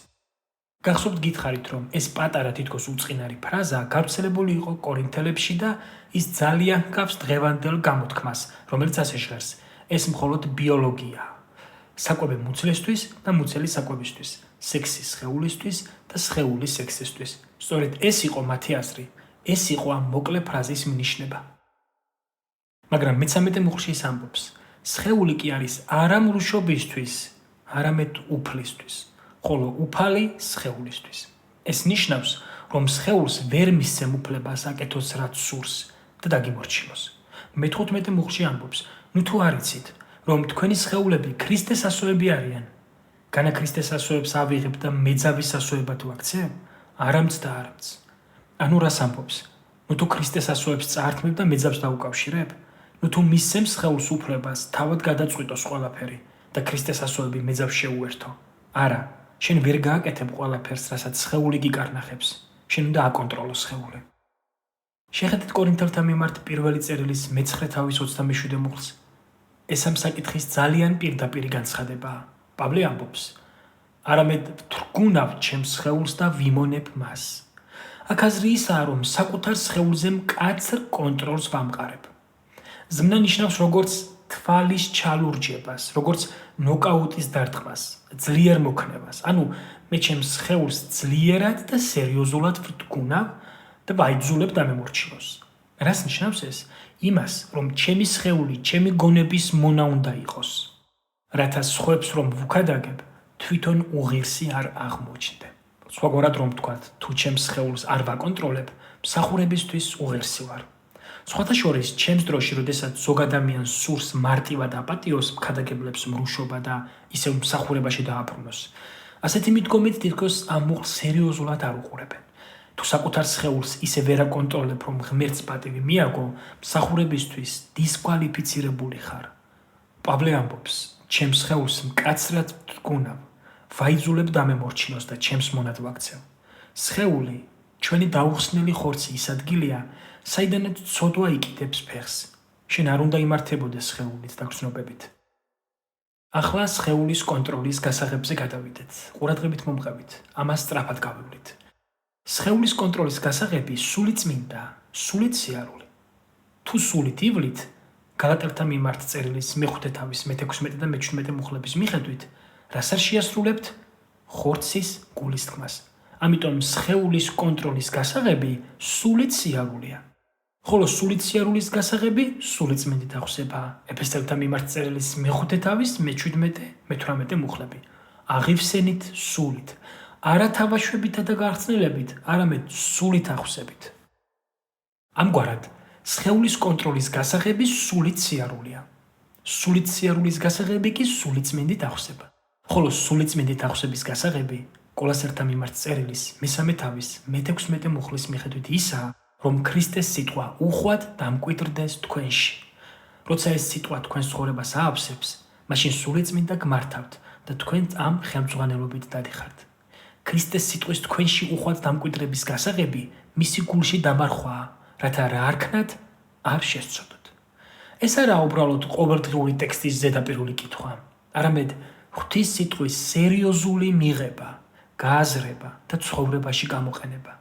გახსოვთ გითხარით, რომ ეს პატარა თითქოს უწყინარი ფრაზა გავრცელებული იყო კორინთელებში და ის ძალიან ჰგავს დღევანდელ გამოთქმას, რომელიც ასე ჟღერს, ეს მხოლოდ ბიოლოგიაა. საკვები მუცლისთვის და მუცელი საკვებისთვის, სექსი სხეულისთვის და სხეული სექსისთვის. სწორედ ეს იყო მათი აზრი, ეს იყო ამ მოკლე ფრაზის მინიშნება. მაგრამ მე-13 მუხლში ის ამბობს, სხეული კი არის არა მრუშობისთვის, არამედ უფლისთვის, ხოლო უფალი სხეულისთვის. ეს ნიშნავს, რომ სხეულს ვერ მისცემ უფლებას აკეთოს რაც სურს და დაგიმორჩილოს. მე-15 მუხლში ამბობს, ნუ თუ არ იცით, რომ თქვენი სხეულები ქრისტეს ასოები არიან. განა ქრისტეს ასოებს ავიღებ და მეძავის ასოებად ვაქცევ? არამც და არამც. ანუ რას ამბობს? ნუ თუ ქრისტეს ასოებს წაართმევ და მეძავს დაუკავშირებ? ნუ თუ მისცემ სხეულს უფლებას თავად გადაწყვიტოს ყველაფერი და ქრისტეს ასოები მეძავს შეუერთო? არა, შენ ვერ გააკეთებ ყველაფერს, რასაც სხეული გიკარნახებს. შენ უნდა აკონტროლოს სხეული. შეხედეთ კორინთელთა მიმართ პირველი წერილის მე-9 თავის 27 მუხლს. ეს ამ საკითხის ძალიან პირდაპირი განცხადებაა. პავლე ამბობს, არამედ ვთრგუნავ ჩემს სხეულს და ვიმონებ მას. აქ აზრი ისაა, რომ საკუთარ სხეულზე მკაცრ კონტროლს ვამყარებ. ზმნა ნიშნავს როგორც თვალის ჩალურჯებას, როგორც ნოკაუტის დარტყმას, ძლიერ მოქნებას. ანუ მე ჩემს სხეულს ძლიერად და სერიოზულად ვთგუნავ და ვაიძულებ დამემორჩილოს. რას ნიშნავს ეს? იმას, რომ ჩემი სხეული, ჩემი გონების მონა უნდა იყოს. რათა სხვებს რომ ვუქადაგებ, თვითონ უღირსი არ აღმოჩნდე. სხვაგვარად რომ ვთქვათ, თუ ჩემს სხეულს არ ვაკონტროლებ, მსახურებისთვის უღირსი ვარ. სხვათა შორის, ჩემს დროში, როდესაც ზოგ ადამიანს სურს მარტივად აპატიოს, მქადაგებლებს მრუშობა და ისევ მსახურებაში დააბრუნოს. ასეთი მიდგომით თითქოს ამ მუხლს სერიოზულად არ უყურებენ. თუ საკუთარ სხეულს ისე ვერ აკონტროლებ, რომ ღმერთს პატივი მიაგო, მსახურებისთვის დისკვალიფიცირებული ხარ. პავლე ამბობს, ჩემს სხეულს მკაცრად ვთგუნავ, ვაიძულებ დამემორჩილოს და ჩემს მონად ვაქცევ. სხეული, ჩვენი დაუხსნელი ხორცი ის ადგილია, საიდანაც ცოდვა იკიდებს ფეხს. შენ არ უნდა იმართებოდეს სხეულით და გრძნობებით. ახლა სხეულის კონტროლის გასაღებზე გადავიდეთ. ყურადღებით მომყევით, ამას სწრაფად გავივლით. სხეულის კონტროლის გასაღები სულით წმინდა, სულით სიარული. თუ სულით ივლით, გალატელთა მიმართ წერილის მე-5 თავის მე-16 და მე-17 მუხლების მიხედვით, რას არ შეასრულებთ? ხორცის გულისთქმას. ამიტომ სხეულის კონტროლის გასაღები სულით სიარულია. ხოლო სულით სიარულის გასაღები სულით წმინდით აღსებაა. ეფესელთა მიმართ წერილის მე-5 თავის მე-17, მე-18 მუხლები. აღივსენით სულით. არა თავაშვებითა და გარხსნილებით, არამედ სულით აღსებით. ამგვარად, სხეულის კონტროლის გასაღები სულით სიარულია. სულით სიარულის გასაღები კი სულით წმინდით აღსება. ხოლო სულით წმინდით აღსების გასაღები კოლასელთა მიმართ წერილის მე-3 თავის მე-16 მუხლის მიხედვით ისაა, რომ ქრისტეს სიტყვა უხვად დამკვიდრდეს თქვენში. როცა ეს სიტყვა თქვენს ცხოვრებას აავსებს, მაშინ სულით წმინდა გმართავთ და თქვენ ამ ხელმძღვანელობით დადიხართ. ქრისტეს სიტყვის თქვენში უხვად დამკვიდრების გასაღები მისი გულში დამარხვაა, რათა რა არქნათ არ შესწოდოთ. ეს არა უბრალოდ ყოველდღიური ტექსტის ზედაპირული კითხვა, არამედ ღვთის სიტყვის სერიოზული მიღება, გააზრება და ცხოვრებაში გამოყენება.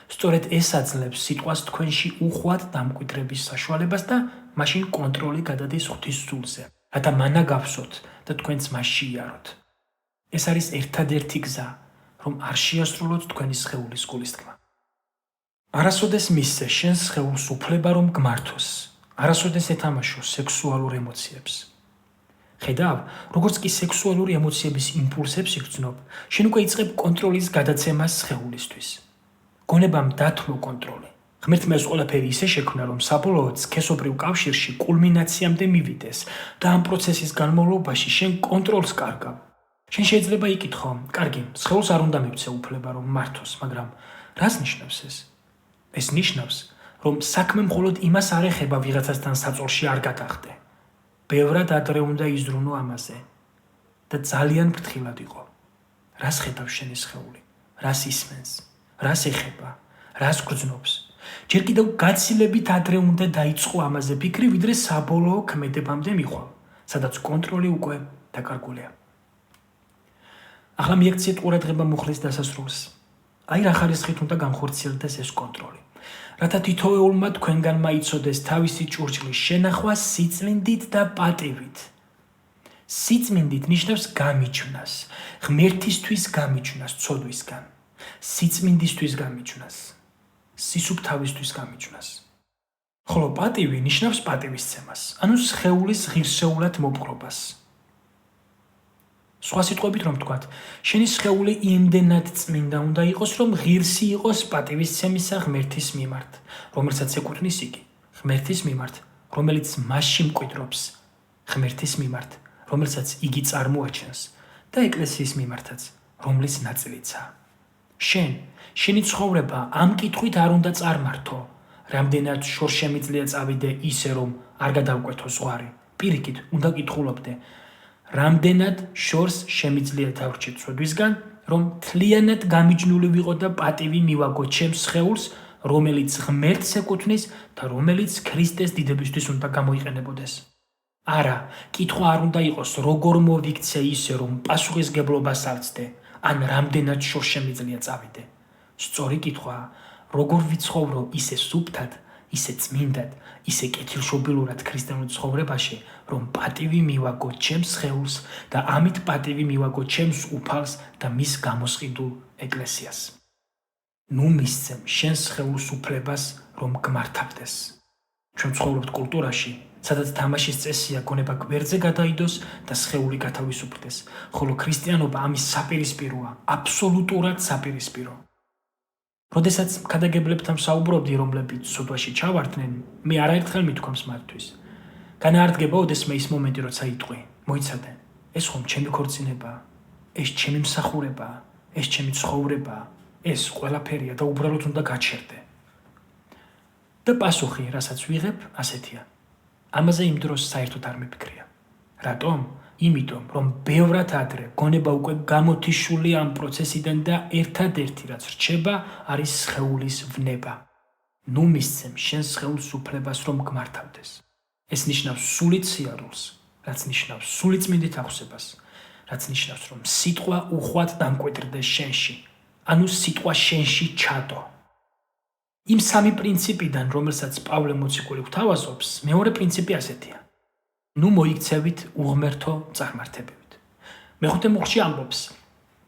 სწორედ ეს აძლევს სიტყვას თქვენში უხვად დამკვიდრების საშუალებას და მაშინ კონტროლი გადადის ღვთის სულზე, რათა მანა გავსოთ და თქვენც მასში იაროთ. ეს არის ერთადერთი გზა, რომ არ შეასრულოთ თქვენი სხეულის გულისთქმა. არასოდეს მისცე შენს სხეულს უფლება რომ გმართოს, არასოდეს ეთამაშო სექსუალურ ემოციებს. ხედავ, როგორც კი სექსუალური ემოციების იმპულსებს იგრძნობ, შენ უკვე იწყებ კონტროლის გადაცემას სხეულისთვის. გონებამ დათმო კონტროლი. ღმერთმა ეს ყველაფერი ისე შექმნა, რომ საბოლოოდ სქესობრივ კავშირში კულმინაციამდე მივიდეს და ამ პროცესის განმავლობაში შენ კონტროლს კარგავ. შენ შეიძლება იკითხო, კარგი, სხეულს არ უნდა მივცე უფლება რომ მართოს, მაგრამ რას ნიშნავს ეს? ეს ნიშნავს, რომ საქმე მხოლოდ იმას არ ეხება ვიღაცასთან საწოლში არ გადახდე. ბევრად ადრე უნდა იზრუნო ამაზე და ძალიან ფრთხილად იყო. რას ხედავს შენი სხეული? რას ისმენს? რას ეხება? რას გრძნობს? ჯერ კიდევ გაცილებით ადრე უნდა დაიწყო ამაზე ფიქრი, ვიდრე საბოლოო ქმედებამდე მიხვალ, სადაც კონტროლი უკვე დაკარგულია. ახლა მიექციეთ ყურადღება მუხლის დასასრულს. აი რა ხარისხით უნდა განხორციელდეს ეს კონტროლი. რათა თითოეულმა თქვენგანმა იცოდეს თავისი ჭურჭლის შენახვა სიწმინდით და პატივით. სიწმინდით ნიშნავს გამიჩვნას, ღმერთისთვის გამიჩვნას ცოდვისგან, სიწმინდისთვის გამიჩვნას, სისუფთავისთვის გამიჩვნას. ხოლო პატივი ნიშნავს პატივისცემას, ანუ სხეულის ღირსეულად მოპყრობას. სხვა სიტყვებით რომ ვთქვათ, შენი სხეული იმდენად წმინდა უნდა იყოს, რომ ღირსი იყოს პატივისცემისა ღმერთის მიმართ, რომელსაც ეკუთვნის იგი, ღმერთის მიმართ, რომელიც მასში მკვიდრობს, ღმერთის მიმართ, რომელსაც იგი წარმოაჩენს და ეკლესიის მიმართაც, რომლის ნაწილიცაა. შენი ცხოვრება ამ კითხვით არ უნდა წარმართო, რამდენად შორშემიძლია წავიდე ისე, რომ არ გადავკვეთო ზღვარი. პირიქით, უნდა კითხულობდე, რამდენად შორს შემიძლია დავრჩე ცოდვისგან, რომ მთლიანად გამიჯნული ვიყო და პატივი მივაგო ჩემს სხეულს, რომელიც ღმერთს ეკუთვნის და რომელიც ქრისტეს დიდებისთვის უნდა გამოიყენებოდეს. არა, კითხვა არ უნდა იყოს, როგორ მოვიქცე ისე, რომ პასუხისგებლობას ავცდე, ან რამდენად შორშემიძლია წავიდე. სწორი კითხვაა, როგორ ვიცხოვრო ისე სუფთად, ისე წმინდად, ისე კეთილშობილურად ქრისტიანულ ცხოვრებაში, რომ პატივი მივაგო ჩემს სხეულს და ამით პატივი მივაგო ჩემს უფალს და მის გამოსყიდულ ეკლესიას. ნუ მისცემ შენს სხეულს უფლებას, რომ გმართავდეს. ჩვენ ცხოვრობთ კულტურაში, სადაც თამაშის წესია გონება გვერდზე გადაიდოს და სხეული გათავისუფლდეს, ხოლო ქრისტიანობა ამის საპირისპიროა, აბსოლუტურად საპირისპირო. როდესაც ქადაგებლებთან საუბრობდი, რომლებიც სოდვაში ჩავარდნენ, მე არაერთხელ მithქვამს მათთვის. განაარდგება ოდესმე ის მომენტი, როცა იტყვი, მოიცადე, ეს ხომ ჩემი ქორწინებაა, ეს ჩემი მსახურებაა, ეს ჩემი ცხოვრებაა, ეს ყველაფერია და უბრალოდ უნდა გაჩერდე. და პასუხი, რასაც ვიღებ, ასეთია. ამაზე იმ დროს საერთოდ არ მიფიქრია. რატომ? იმიტომ, რომ ბევრად ადრე გონება უკვე გამოთიშული ამ პროცესიდან და ერთადერთი რაც რჩება, არის სხეულის ვნება. ნუ მისცემ შენს სხეულს უფლებას, რომ გმართავდეს. ეს ნიშნავს სულით სიარულს, რაც ნიშნავს სულით წმინდით აღსებას, რაც ნიშნავს, რომ სიტყვა უხვად დამკვიდრდეს შენში, ანუ სიტყვა შენში ჩადო. იმ სამი პრინციპიდან, რომელსაც პავლე მოციქული გვთავაზობს, მეორე პრინციპი ასეთია. ნუ მოიქცევით უღმერთო წარმართებებით. მეხუთე მუხლში ამბობს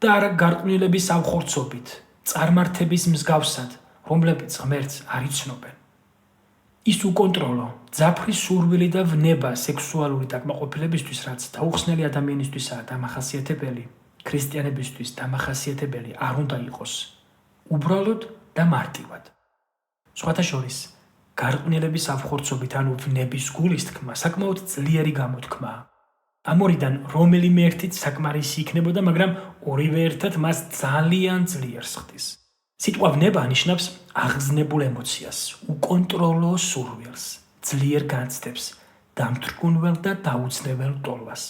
და არა გარყვნილების ავხორცობით, წარმართების მსგავსად, რომლებიც ღმერთს არ იცნობენ. ის უკონტროლო, ძაფრი სურვილი და ვნება სექსუალური დაკმაყოფილებისთვის, რაც დაუხსნელი ადამიანისთვისაა დამახასიათებელი, ქრისტიანებისთვის დამახასიათებელი არ უნდა იყოს, უბრალოდ და მარტივად. სხვათა შორის, გარყვნილების ავხორცობით, ანუ ვნების გულისთქმა, საკმაოდ ძლიერი გამოთქმაა. ამ ორიდან რომელიმე ერთით საკმარისი იქნებოდა, მაგრამ ორივე ერთად მას ძალიან ძლიერს ხდის. სიტყვა ვნება ნიშნავს აღზნებულ ემოციას, უკონტროლო სურვილს, ძლიერ განცდებს, დამთრგუნველ და დაუძნეველ ტოლვას.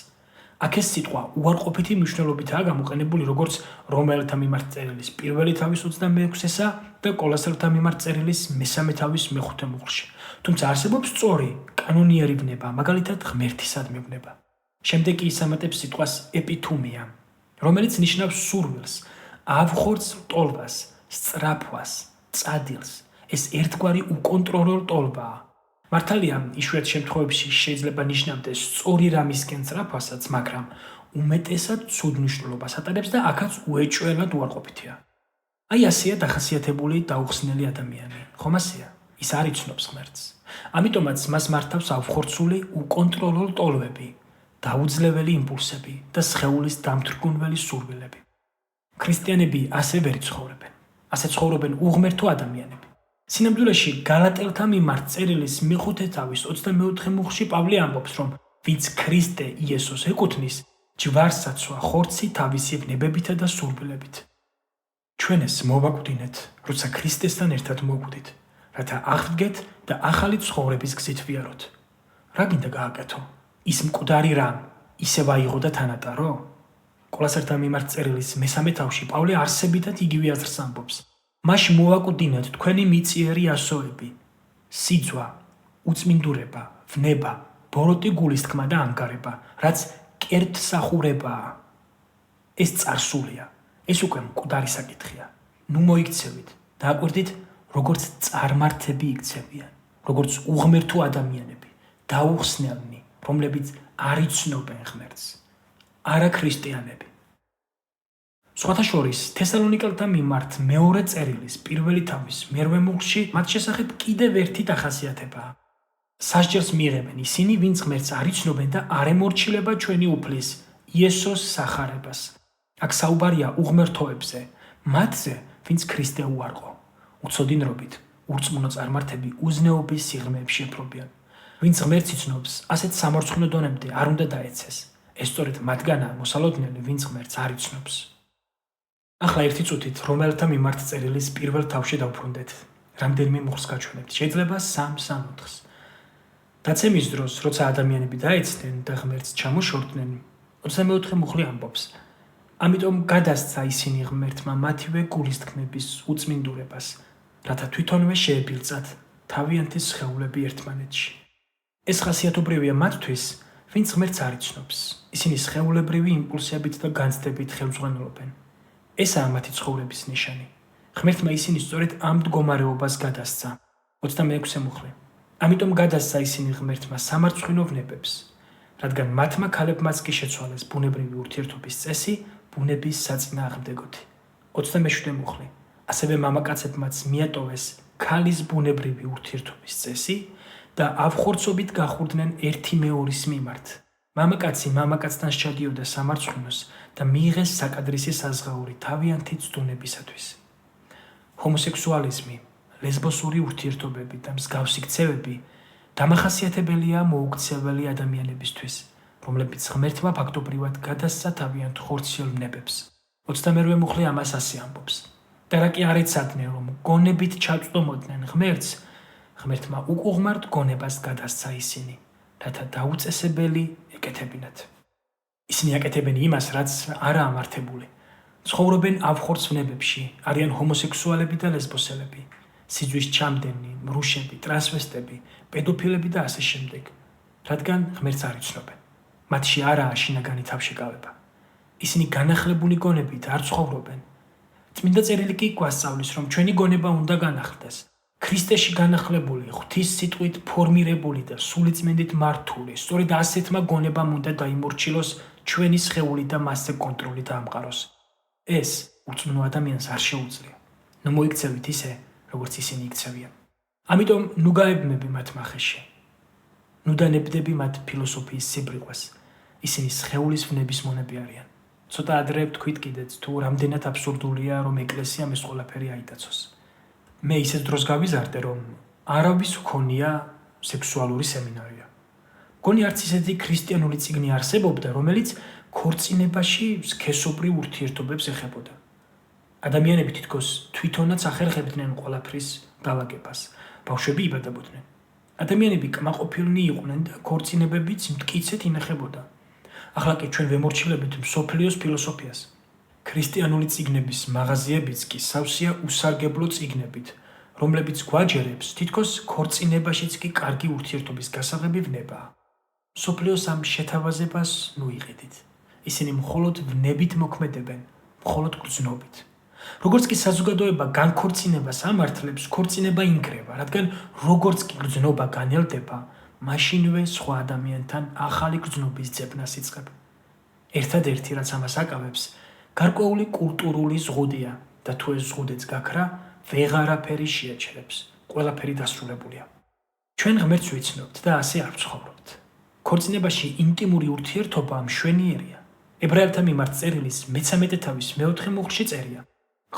აქ ეს სიტყვა უარყოფითი მნიშვნელობითაა გამოყენებული როგორც რომაელთა მიმართ წერილის პირველი თავის 26-ესა და კოლოსელთა მიმართ წერილის მესამე თავის მეხუთე მუხლში. თუმცა არსებობს სწორი, კანონიერი ვნება, მაგალითად ღმერთისადმი ვნება. შემდეგ კი ისამატებს სიტყვას ეპითუმია, რომელიც ნიშნავს სურვილს, ავხორცლ ტოლვას, სწრაფვას, წადილს. ეს ერთგვარი უკონტროლო ტოლვაა. მართალია, იშვიათ შემთხვევებში შეიძლება ნიშნავდეს სწორი რამისკენ სწრაფვასაც, მაგრამ უმეტესად ცუდ მნიშვნელობას ატარებს და აქაც უეჭველად უარყოფითია. აი ასეა დახასიათებული დაუხსნელი ადამიანი, ხომ ასეა? ის არ იცნობს ღმერთს. ამიტომაც მას მართავს ავხორცული უკონტროლო ტოლვები, დაუძლეველი იმპულსები და სხეულის დამთრგუნველი სურვილები. ქრისტიანები ასე ვერ ცხოვრობენ. ასე ცხოვრობენ უღმერთო ადამიანები. სინამდვილეში გალატელთა მიმართ წერილის მეხუთე თავის 24 მუხლში პავლე ამბობს, რომ ვინც ქრისტე იესოს ეკუთვნის, ჯვარსაცვა ხორცი თავისი ნებებითა და სურვილებით. ჩვენ ეს მოვაკვდინეთ, როცა ქრისტესთან ერთად მოვკვდით, რათა აღდგეთ და ახალი ცხოვრების გზით ვიაროთ. რა გინდა გააკეთო? ის მკვდარი რამ ისევ აიღო და თანატარო? კოლასერთა მიმართ წერილის მესამე თავში პავლე არსებითად იგივე აზრს ამბობს. მაშინ მოვაკვდინეთ თქვენი მიწიერი ასოები, სიძვა, უწმინდურება, ვნება, ბოროტი გულისთქმა და ანგარება, რაც კერთსახურებაა. ეს წარსულია, ეს უკვე მკვდარი საკითხია. ნუ მოიქცევით და აკვირდით, როგორც წარმართები იქცევიან, როგორც უღმერთო ადამიანები, დაუხსნელნი, რომლებიც არ იცნობენ ღმერთს, არა ქრისტიანები. სხვათა შორის, თესალონიკელთა მიმართ მეორე წერილის პირველი თავის მერვე მუხლში მათ შესახებ კიდევ ერთი დახასიათებაა. სასჯელს მიიღებენ ისინი, ვინც ღმერთს არ იცნობენ და არ ემორჩილება ჩვენი უფლის, იესოს სახარებას. აქ საუბარია უღმერთოებზე, მათზე, ვინც ქრისტე უარყო. უცოდინრობით, ურწმუნო წარმართები უზნეობის სიღრმეებში ეპრობიან. ვინც ღმერთს იცნობს, ასეთ სამორცხნო დონემდე არ უნდა დაეცეს. ეს სწორედ მათგანაა მოსალოდნელი, ვინც ღმერთს არ იცნობს. ახლა ერთი წუთით რომელთა მიმართ წერილის პირველ თავში დავბრუნდეთ. რამდენიმე მუხლს გაჩვენებთ. შეიძლება 3-4-ს. დაცემის დროს, როცა ადამიანები დაეცნენ და ღმერთს ჩამოშორდნენ, 24 მუხლი ამბობს. ამიტომ გადასცა ისინი ღმერთმა მათივე გულისთქმების უწმინდურებას, რათა თვითონვე შეებილწათ თავიანთი სხეულები ერთმანეთში. ეს ხასიათობრივია მათთვის, ვინც ღმერთს არ იცნობს. ისინი სხეულებრივი იმპულსებით და განცდებით ხელმძღვანელობენ. ესაა მათი ცხოვრების ნიშანი. ღმერთმა ისინი სწორედ ამ მდგომარეობას გადასცა. 26 მუხლი. ამიტომ გადასცა ისინი ღმერთმა სამარცხვინო ვნებებს, რადგან მათმა ქალებმაც კი შეცვალეს ბუნებრივი ურთიერთობის წესი ბუნების საწინააღმდეგოთი. 27 მუხლი. ასევე მამაკაცებმაც მიატოვეს ქალის ბუნებრივი ურთიერთობის წესი და ავხორცობით გახურდნენ ერთი მეორის მიმართ. მამაკაცი მამაკაცთან სჩადიოდა სამარცხვინოს და მიიღეს საკადრისი საზღაური თავიანთი ცდუნებისათვის. ჰომოსექსუალიზმი, ლესბოსური ურთიერთობები და მსგავსი ქცევები დამახასიათებელია მოუქცეველი ადამიანებისთვის, რომლებიც ღმერთმა ფაქტობრივად გადასცა თავიანთ ხორციელ ვნებებს. 22 მუხლი ამას ასე ამბობს. და რა კი არ ეცადნენ, რომ გონებით ჩაწვდომოდნენ ღმერთს, ღმერთმა უკუღმართ გონებას გადასცა ისინი, რათა დაუწესებელი ეკეთებინათ. ისინი აკეთებენ იმას, რაც არაა მართებული. ცხოვრობენ ავხორც ვნებებში, არიან ჰომოსექსუალები და ლესბოსელები, სიძვის ჩამდენი, მრუშები, ტრანსვესტები, პედოფილები და ასე შემდეგ, რადგან ღმერთს არ იცნობენ. მათში არაა შინაგანი თავშეკავება. ისინი განახლებული გონებით არ ცხოვრობენ. წმინდა წერილი კი გვასწავლის, რომ ჩვენი გონება უნდა განახლდეს. ქრისტეში განახლებული, ღვთის სიტყვით ფორმირებული და სულიწმინდით მართული, სწორედ ასეთმა გონებამ უნდა დაიმორჩილოს ჩვენი სხეული და მასზე კონტროლი დაამყაროს. ეს ურწმუნო ადამიანს არ შეუძლია. ნუ მოიქცევით ისე, როგორც ისინი იქცევიან. ამიტომ ნუ გაებმები მათ მახეში. ნუ დანებდები მათ ფილოსოფიის სიბრიყვეს. ისინი სხეულის ვნების მონები არიან. ცოტა ადრე ვთქვით კიდეც, თუ რამდენად აბსურდულია, რომ ეკლესიამ ეს ყველაფერი აიტაცოს. მე ისეთ დროს გავიზარდე, რომ არავის ჰქონია სექსუალური სემინარია. მგონი არც ისეთი ქრისტიანული წიგნი არსებობდა, რომელიც ქორწინებაში სქესობრივ ურთიერთობებს ეხებოდა. ადამიანები თითქოს თვითონაც ახერხებდნენ ყველაფრის დალაგებას. ბავშვები იბადებოდნენ. ადამიანები კმაყოფილნი იყვნენ და ქორწინებებიც მტკიცედ ინახებოდა. ახლა კი ჩვენ ვემორჩილებით მსოფლიოს ფილოსოფიას. ქრისტიანული წიგნების მაღაზიებიც კი სავსეა უსარგებლო წიგნებით, რომლებიც გვაჯერებს თითქოს ქორწინებაშიც კი კარგი ურთიერთობის გასაღები ვნებაა. მსოფლიოს ამ შეთავაზებას ნუ იყიდით. ისინი მხოლოდ ვნებით მოქმედებენ, მხოლოდ გრძნობით. როგორც კი საზოგადოება განქორწინებას ამართლებს, ქორწინება ინგრევა, რადგან როგორც კი გრძნობა განელდება, მაშინვე სხვა ადამიანთან ახალი გრძნობის ძებნას იწყებ. ერთადერთი, რაც ამას აკავებს, გარკვეული კულტურული ზღუდია და თუ ეს ზღუდეც გაქრა, ვეღარაფერი შეაჩერებს. ყველაფერი დასრულებულია. ჩვენ ღმერთს ვიცნობთ და ასე არ ვცხოვრობთ. ქორწინებაში ინტიმური ურთიერთობა მშვენიერია. ებრაელთა მიმართ წერილის მე-13 თავის მე-4 მუხლში წერია: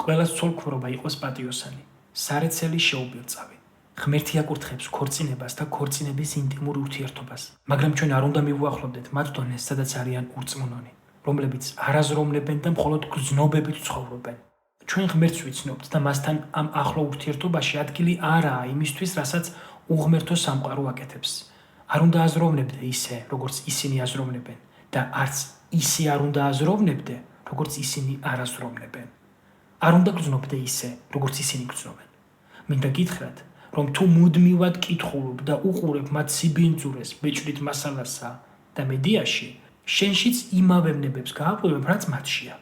ყველას ცოლქმრობა იყოს პატიოსანი, სარეცელი შეუბილწავი. ღმერთი აკურთხებს ქორწინებას და ქორწინების ინტიმურ ურთიერთობას, მაგრამ ჩვენ არ უნდა მივუახლოვდეთ მათ დონეს, სადაც არიან ურწმუნონი, რომლებიც არაზროვნებენ და მხოლოდ გრძნობებით ცხოვრობენ. ჩვენ ღმერთს ვიცნობთ და მასთან ამ ახლო ურთიერთობაში ადგილი არაა იმისთვის, რასაც უღმერთო სამყარო აკეთებს. არ უნდა აზროვნებდე ისე, როგორც ისინი აზროვნებენ და არც ისე არ უნდა აზროვნებდე, როგორც ისინი არ აზროვნებენ. არ უნდა გრძნობდე ისე, როგორც ისინი გრძნობენ. მინდა გითხრათ, რომ თუ მუდმივად კითხულობ და უყურებ მათ სიბინძურეს, ბეჭდით მასალასა და მედიაში, შენშიც იმავე ვნებებს გააღვივებ, რაც მათშია.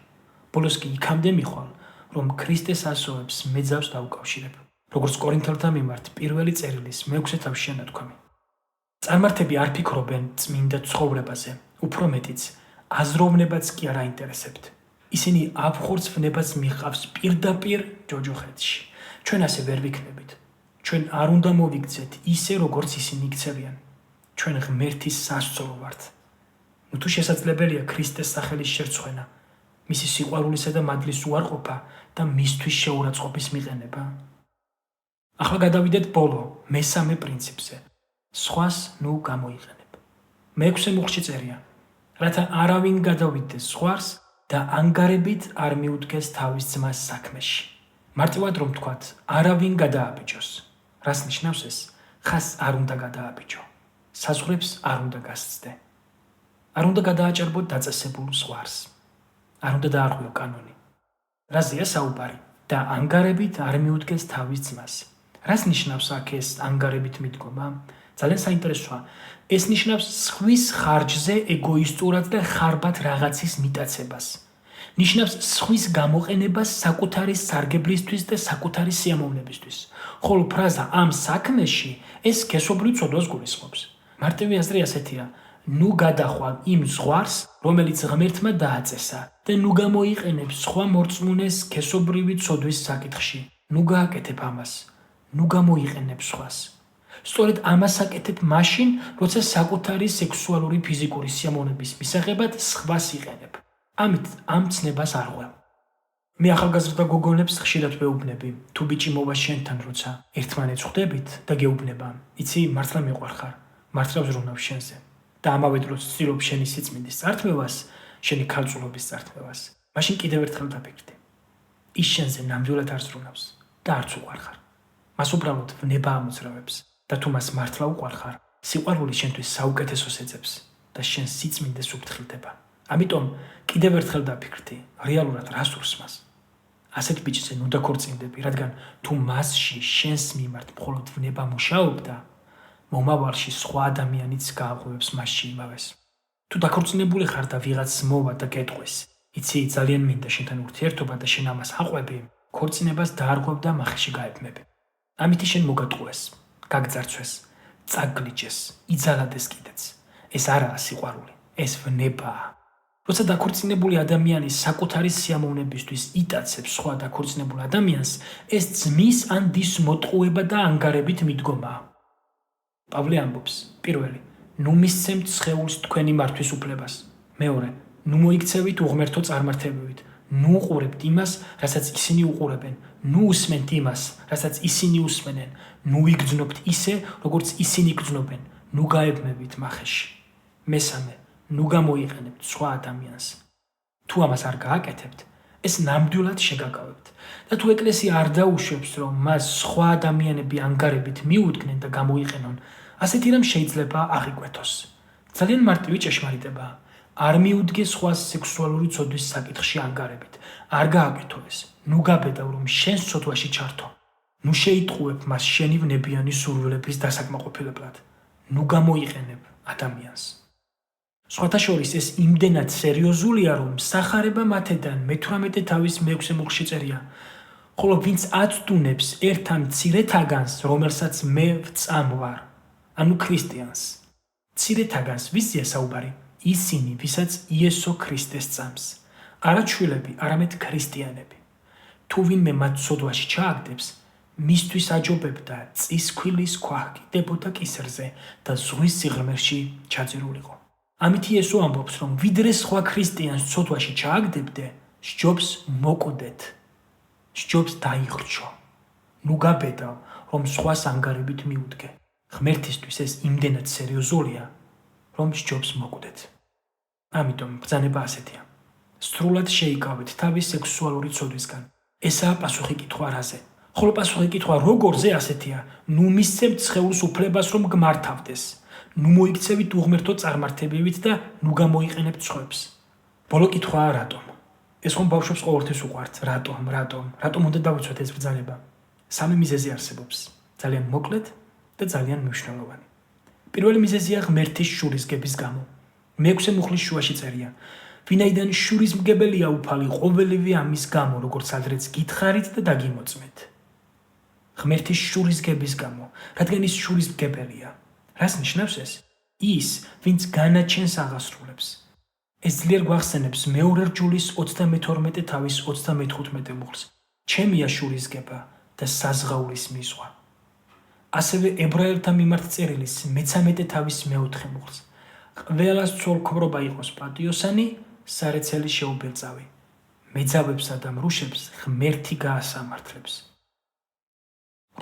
ბოლოს კი იქამდე მიხვალ, რომ ქრისტეს ასოებს მეძავს დავუკავშირებ, როგორც კორინთელთა მიმართ პირველი წერილის მე-6 თავშია ნათქვამი. წარმართები არ ფიქრობენ წმინდა ცხოვრებაზე, უფრო მეტიც აზროვნებაც კი არ აინტერესებთ. ისინი აფხორცვნებას მიყავს პირდაპირ ჯოჯოხეთში. ჩვენ ასე ვერ ვიქნებით. ჩვენ არ უნდა მოვიქცეთ ისე, როგორც ისინი იქცევიან. ჩვენ ღმერთის სასწორო ვართ. თუ შესაძლებელია ქრისტეს სახელის შერცხვენა, მისი სიყვარულისა და მადლის უარყოფა და მისთვის შეურაცხყოფის მიყენება. ახლა გადავიდეთ ბოლო, მესამე პრინციპზე. სხვას ნუ გამოიყენებ. მე-6 მუხლში წერია: რათა არავინ გადავიდეს სხვას და ანგარებით არ მიუდგეს თავის ძმას საქმეში. მარტივად რომ ვთქვათ, არავინ გადააბიჯოს. რას ნიშნავს ეს? ხაზს არ უნდა გადააბიჯო. საზღვრებს არ უნდა გასცდე. არ უნდა გადააჭარბო დაწესებულ ზღვარს. არ უნდა დაარღვიო კანონი. რაზეა საუბარი? და ანგარებით არ მიუდგეს თავის ძმას. რას ნიშნავს აქ ეს ანგარებით მიდგომა? ძალიან საინტერესოა. ეს ნიშნავს სხვის ხარჯზე ეგოისტურად და ხარბად რაღაცის მიტაცებას. ნიშნავს სხვის გამოყენებას საკუთარი სარგებლისთვის და საკუთარი სიამოვნებისთვის. ხოლო ფრაზა ამ საქმეში ეს სქესობრივ ცოდვას გულისხმობს. მარტივი აზრი ასეთია: ნუ გადახვალ იმ ზღვარს, რომელიც ღმერთმა დააწესა და ნუ გამოიყენებ სხვა მორწმუნეს სქესობრივი ცოდვის საკითხში. ნუ გააკეთებ ამას. ნუ გამოიყენებ სხვას. სწორედ ამას აკეთებ მაშინ, როცა საკუთარი სექსუალური ფიზიკური სიამოვნების მისაღებად სხვას იყენებ. ამით ამ ცნებას არ ღვევ. მე ახალგაზრდა გოგონებს ხშირად ვეუბნები, თუ ბიჭი მოვა შენთან, როცა ერთმანეთს ხვდებით და გეუბნება: იცი, მართლა მიყვარხარ, მართლა ვზრუნავ შენზე. და ამავე დროს ვცდილობ შენი სიწმინდის წართმევას, შენი ქალწულობის წართმევას. მაშინ კიდევ ერთხელ დაფიქრდი. ის შენზე ნამდვილად არ ზრუნავს და არც უყვარხარ. მას უბრალოდ ვნება ამოძრავებს და თუ მას მართლა უყვარხარ, სიყვარული შენთვის საუკეთესოს ეძებს და შენ სიწმინდეს უფრთხილდება. ამიტომ კიდევ ერთხელ დაფიქრდი, რეალურად რა სურს მას. ასეთ ბიჭზე ნუ დაქორწინდები, რადგან თუ მასში შენს მიმართ მხოლოდ ვნება მუშაობდა, მომავალში სხვა ადამიანიც გააღვივებს მასში იმავეს. თუ დაქორწინებული ხარ და ვიღაც მოვა და გეტყვეს: იცი, ძალიან მინდა შენთან ურთიერთობა და შენ ამას აყვები, ქორწინებას დაარღვევ და მახეში გაებმები. ამით შენ მოგატყუეს, გაგძარცვეს, წაგლიჯეს, იძალადეს კიდეც. ეს არაა სიყვარული, ეს ვნებაა. როცა დაქორწინებული ადამიანი საკუთარი სიამოვნებისთვის იტაცებს სხვა დაქორწინებულ ადამიანს, ეს ძმის ან დის მოტყუება და ანგარებით მიდგომაა. პავლე ამბობს: პირველი, ნუ მისცემთ სხეულს თქვენი მართვის უფლებას. მეორე, ნუ მოიქცევით უღმერთო წარმართებებით. ნუ უყურებთ იმას, რასაც ისინი უყურებენ. ნუ უსმენთ იმას, რასაც ისინი უსმენენ. ნუ იგრძნობთ ისე, როგორც ისინი იგრძნობენ. ნუ გაებმებით მახეში. მესამე, ნუ გამოიყენებთ სხვა ადამიანს. თუ ამას არ გააკეთებთ, ეს ნამდვილად შეგაკავებთ. და თუ ეკლესია არ დაუშვებს, რომ მას სხვა ადამიანები ანგარებით მიუდგნენ და გამოიყენონ, ასეთი რამ შეიძლება აღიკვეთოს. ძალიან მარტივი ჭეშმარიტებაა. არ მიუდგე სხვას სექსუალური ცოდვის საკითხში ანგარებით. არ გააკეთო ეს. ნუ გაბედავ, რომ შენს ცოდვაში ჩართო. ნუ შეიტყუებ მას შენი ვნებიანი სურვილების დასაკმაყოფილებლად. ნუ გამოიყენებ ადამიანს. სხვათა შორის ეს იმდენად სერიოზულია, რომ სახარება მათედან მე-18 თავის მე-6 მუხლში წერია: ხოლო ვინც აცდუნებს ერთ ამ მცირეთაგანს, რომელსაც მე ვწამვარ, ანუ ქრისტიანს. მცირეთაგანს ვიზია საუბარი? ისინი, ვისაც იესო ქრისტეს წამს. არა ჩვილები, არამედ ქრისტიანები. თუ ვინმე მათ ცოდვაში ჩააგდებს, მისთვის აჯობებდა წისქვილის ქვა კიდებოდა კისერზე და ზღვის სიღრმეში ჩაძირულიყო. ამით იესო ამბობს, რომ ვიდრე სხვა ქრისტიანს ცოდვაში ჩააგდებდე, სჯობს მოკვდეთ, სჯობს დაიხრჩო. ნუ გაბედავ, რომ სხვას ანგარებით მიუდგე. ღმერთისთვის ეს იმდენად სერიოზულია, რომ სჯობს მოკვდეთ. ამიტომ ბრძანება ასეთია. სრულად შეიკავეთ თავის სექსუალური ცოდვისგან. ესაა პასუხი კითხვა რაზე. ხოლო პასუხი კითხვა როგორზე ასეთია. ნუ მისცემთ სხეულს უფლებას, რომ გმართავდეს. ნუ მოიქცევით უღმერთო წარმართებივით და ნუ გამოიყენებთ სხვებს. ბოლო კითხვაა რატომ? ეს ხომ ბავშვებს ყოველთვის უყვართ. რატომ უნდა დავიცვათ ეს ბრძანება? სამი მიზეზი არსებობს. ძალიან მოკლედ და ძალიან მნიშვნელოვანი. პირველი მიზეზია ღმერთის შურისგების გამო. მეექვსე მუხლის შუაში წერია. ვინაიდან შურისმგებელია უფალი ყოველივე ამის გამო, როგორც ადრეც გითხარით და დაგიმოწმეთ. ღმერთის შურისგების გამო, რადგან ის შურისმგებელია. რას ნიშნავს ეს? ის, ვინც განაჩენს აღასრულებს. ეს ძლიერ გვახსენებს მეორე რჯულის 32 თავის 35 მუხლს. ჩემია შურისგება და საზღაურის მიზღვა. ასევე ებრაელთა მიმართ წერილის 13 თავის 4 მუხლს. ყველას ცოლქმრობა იყოს პატიოსანი, სარეცელი შეუბერწავი. მეძავებსა და მრუშებს ღმერთი გაასამართლებს.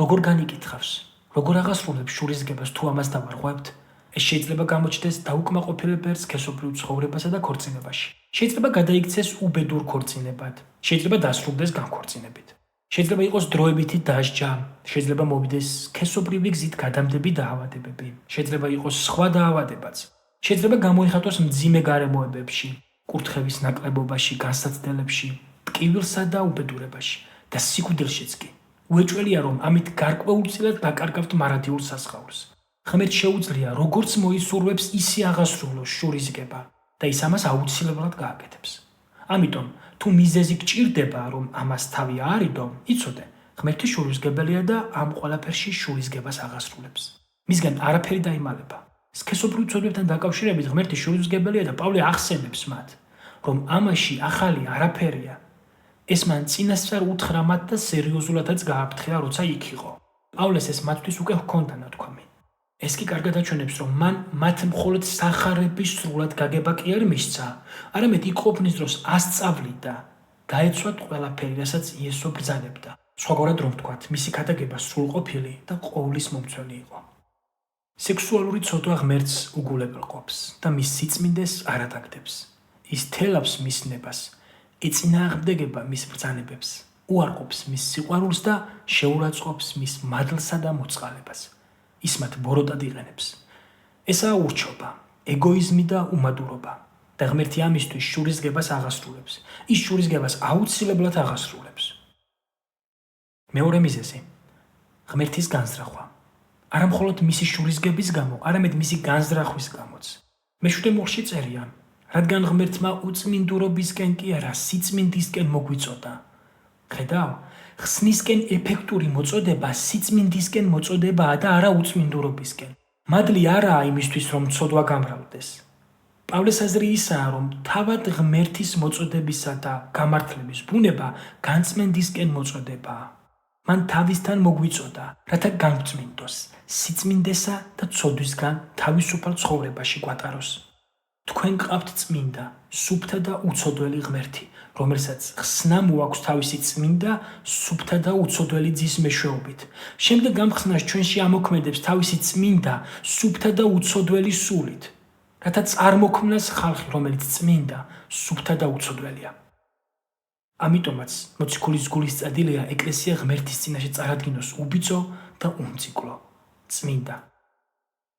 როგორ განიკითხავს, როგორ აღასრულებს შურისგებას თუ ამას დავარღვევთ? ეს შეიძლება გამოჩნდეს დაუკმაყოფილებელ სქესობრივ ცხოვრებასა და ქორწინებაში. შეიძლება გადაიქცეს უბედურ ქორწინებად, შეიძლება დასრულდეს განქორწინებით. შეიძლება იყოს დროებითი დასჯა, შეიძლება მოვიდეს სქესობრივი გზით გადამდები დაავადებები, შეიძლება იყოს სხვა დაავადებაც. შეიძლება გამოიხატოს მძიმე გარემოებებში, კურთხევის ნაკლებობაში, განსაცდელებში, ტკივილსა და უბედურებაში და სიკვდილშიც კი. უეჭველია, რომ ამით გარკვეულწილად დაკარგავთ მარადიულ სასხაულს. ღმერთს შეუძლია, როგორც მოისურვებს, ისე აღასრულოს შურისგება და ის ამას აუცილებლად გააკეთებს. ამიტომ, თუ მიზეზი გჭირდება, რომ ამას თავი აარიდო, იცოდე, ღმერთი შურისგებელია და ამ ყველაფერში შურისგებას აღასრულებს. მისგან არაფერი დაიმალება. სქესობრივ ცოდვებთან დაკავშირებით ღმერთი შურისმგებელია და პავლე ახსენებს მათ, რომ ამაში ახალი არაფერია. ეს მან წინასწარ უთხრა მათ და სერიოზულადაც გააფრთხილა, როცა იქ იყო. პავლეს ეს მათთვის უკვე ჰქონდა ნათქვამი. ეს კი კარგად აჩვენებს, რომ მან მათ მხოლოდ სახარების სრულად გაგება კი არ მისცა, არამედ იქ ყოფნის დროს ასწავლიდა, გაეცვათ ყველაფერი, რასაც იესო ბრძანებდა. სხვაგვარად რომ ვთქვათ, მისი ქადაგება სრულყოფილი და ყოვლის მომცველი იყო. სექსუალური ცოდვა ღმერთს უგულებელ ყოფს და მის სიწმინდეს არ ადაგდებს. ის თელავს მის ნებას, ეწინააღმდეგება მის ბრძანებებს, უარყოფს მის სიყვარულს და შეურაცხყოფს მის მადლსა და მოწყალებას. ის მათ ბოროტად იყენებს. ესაა ურჩობა, ეგოიზმი და უმადურობა. და ღმერთი ამისთვის შურისგებას აღასრულებს. ის შურისგებას აუცილებლად აღასრულებს. მეორე მიზეზი, ღმერთის განზრახვა. არა მხოლოდ მისი შურისგების გამო, არამედ მისი განზრახვის გამოც. მეშვიდე მუხლში წერია, რადგან ღმერთმა უწმინდურობისკენ კი არა, სიწმინდისკენ მოგვიწოდა. ხედავ, ხსნისკენ ეფექტური მოწოდება სიწმინდისკენ მოწოდებაა და არა უწმინდურობისკენ. მადლი არაა იმისთვის, რომ ცოდვა გამრავლდეს. პავლეს აზრი ისაა, რომ თავად ღმერთის მოწოდებისა და გამართლების ბუნება განწმენდისკენ მოწოდებაა. მან თავისთან მოგვიწოდა, რათა განვწმინდოს, სიწმინდესა და ცოდვისგან თავისუფალ ცხოვრებაში გვატაროს. თქვენ გყავთ წმინდა, სუფთა და უცოდველი ღმერთი, რომელსაც ხსნა მოაქვს თავისი წმინდა, სუფთა და უცოდველი ძის მეშვეობით. შემდეგ ამ ხსნას ჩვენში ამოქმედებს თავისი წმინდა, სუფთა და უცოდველი სულით, რათა წარმოქმნას ხალხი, რომელიც წმინდა, სუფთა და უცოდველია. ამიტომაც მოციქულის გულის წადილია ეკლესია ღმერთის წინაშე წარადგინოს უბიძო და უმციკლო, წმინდა.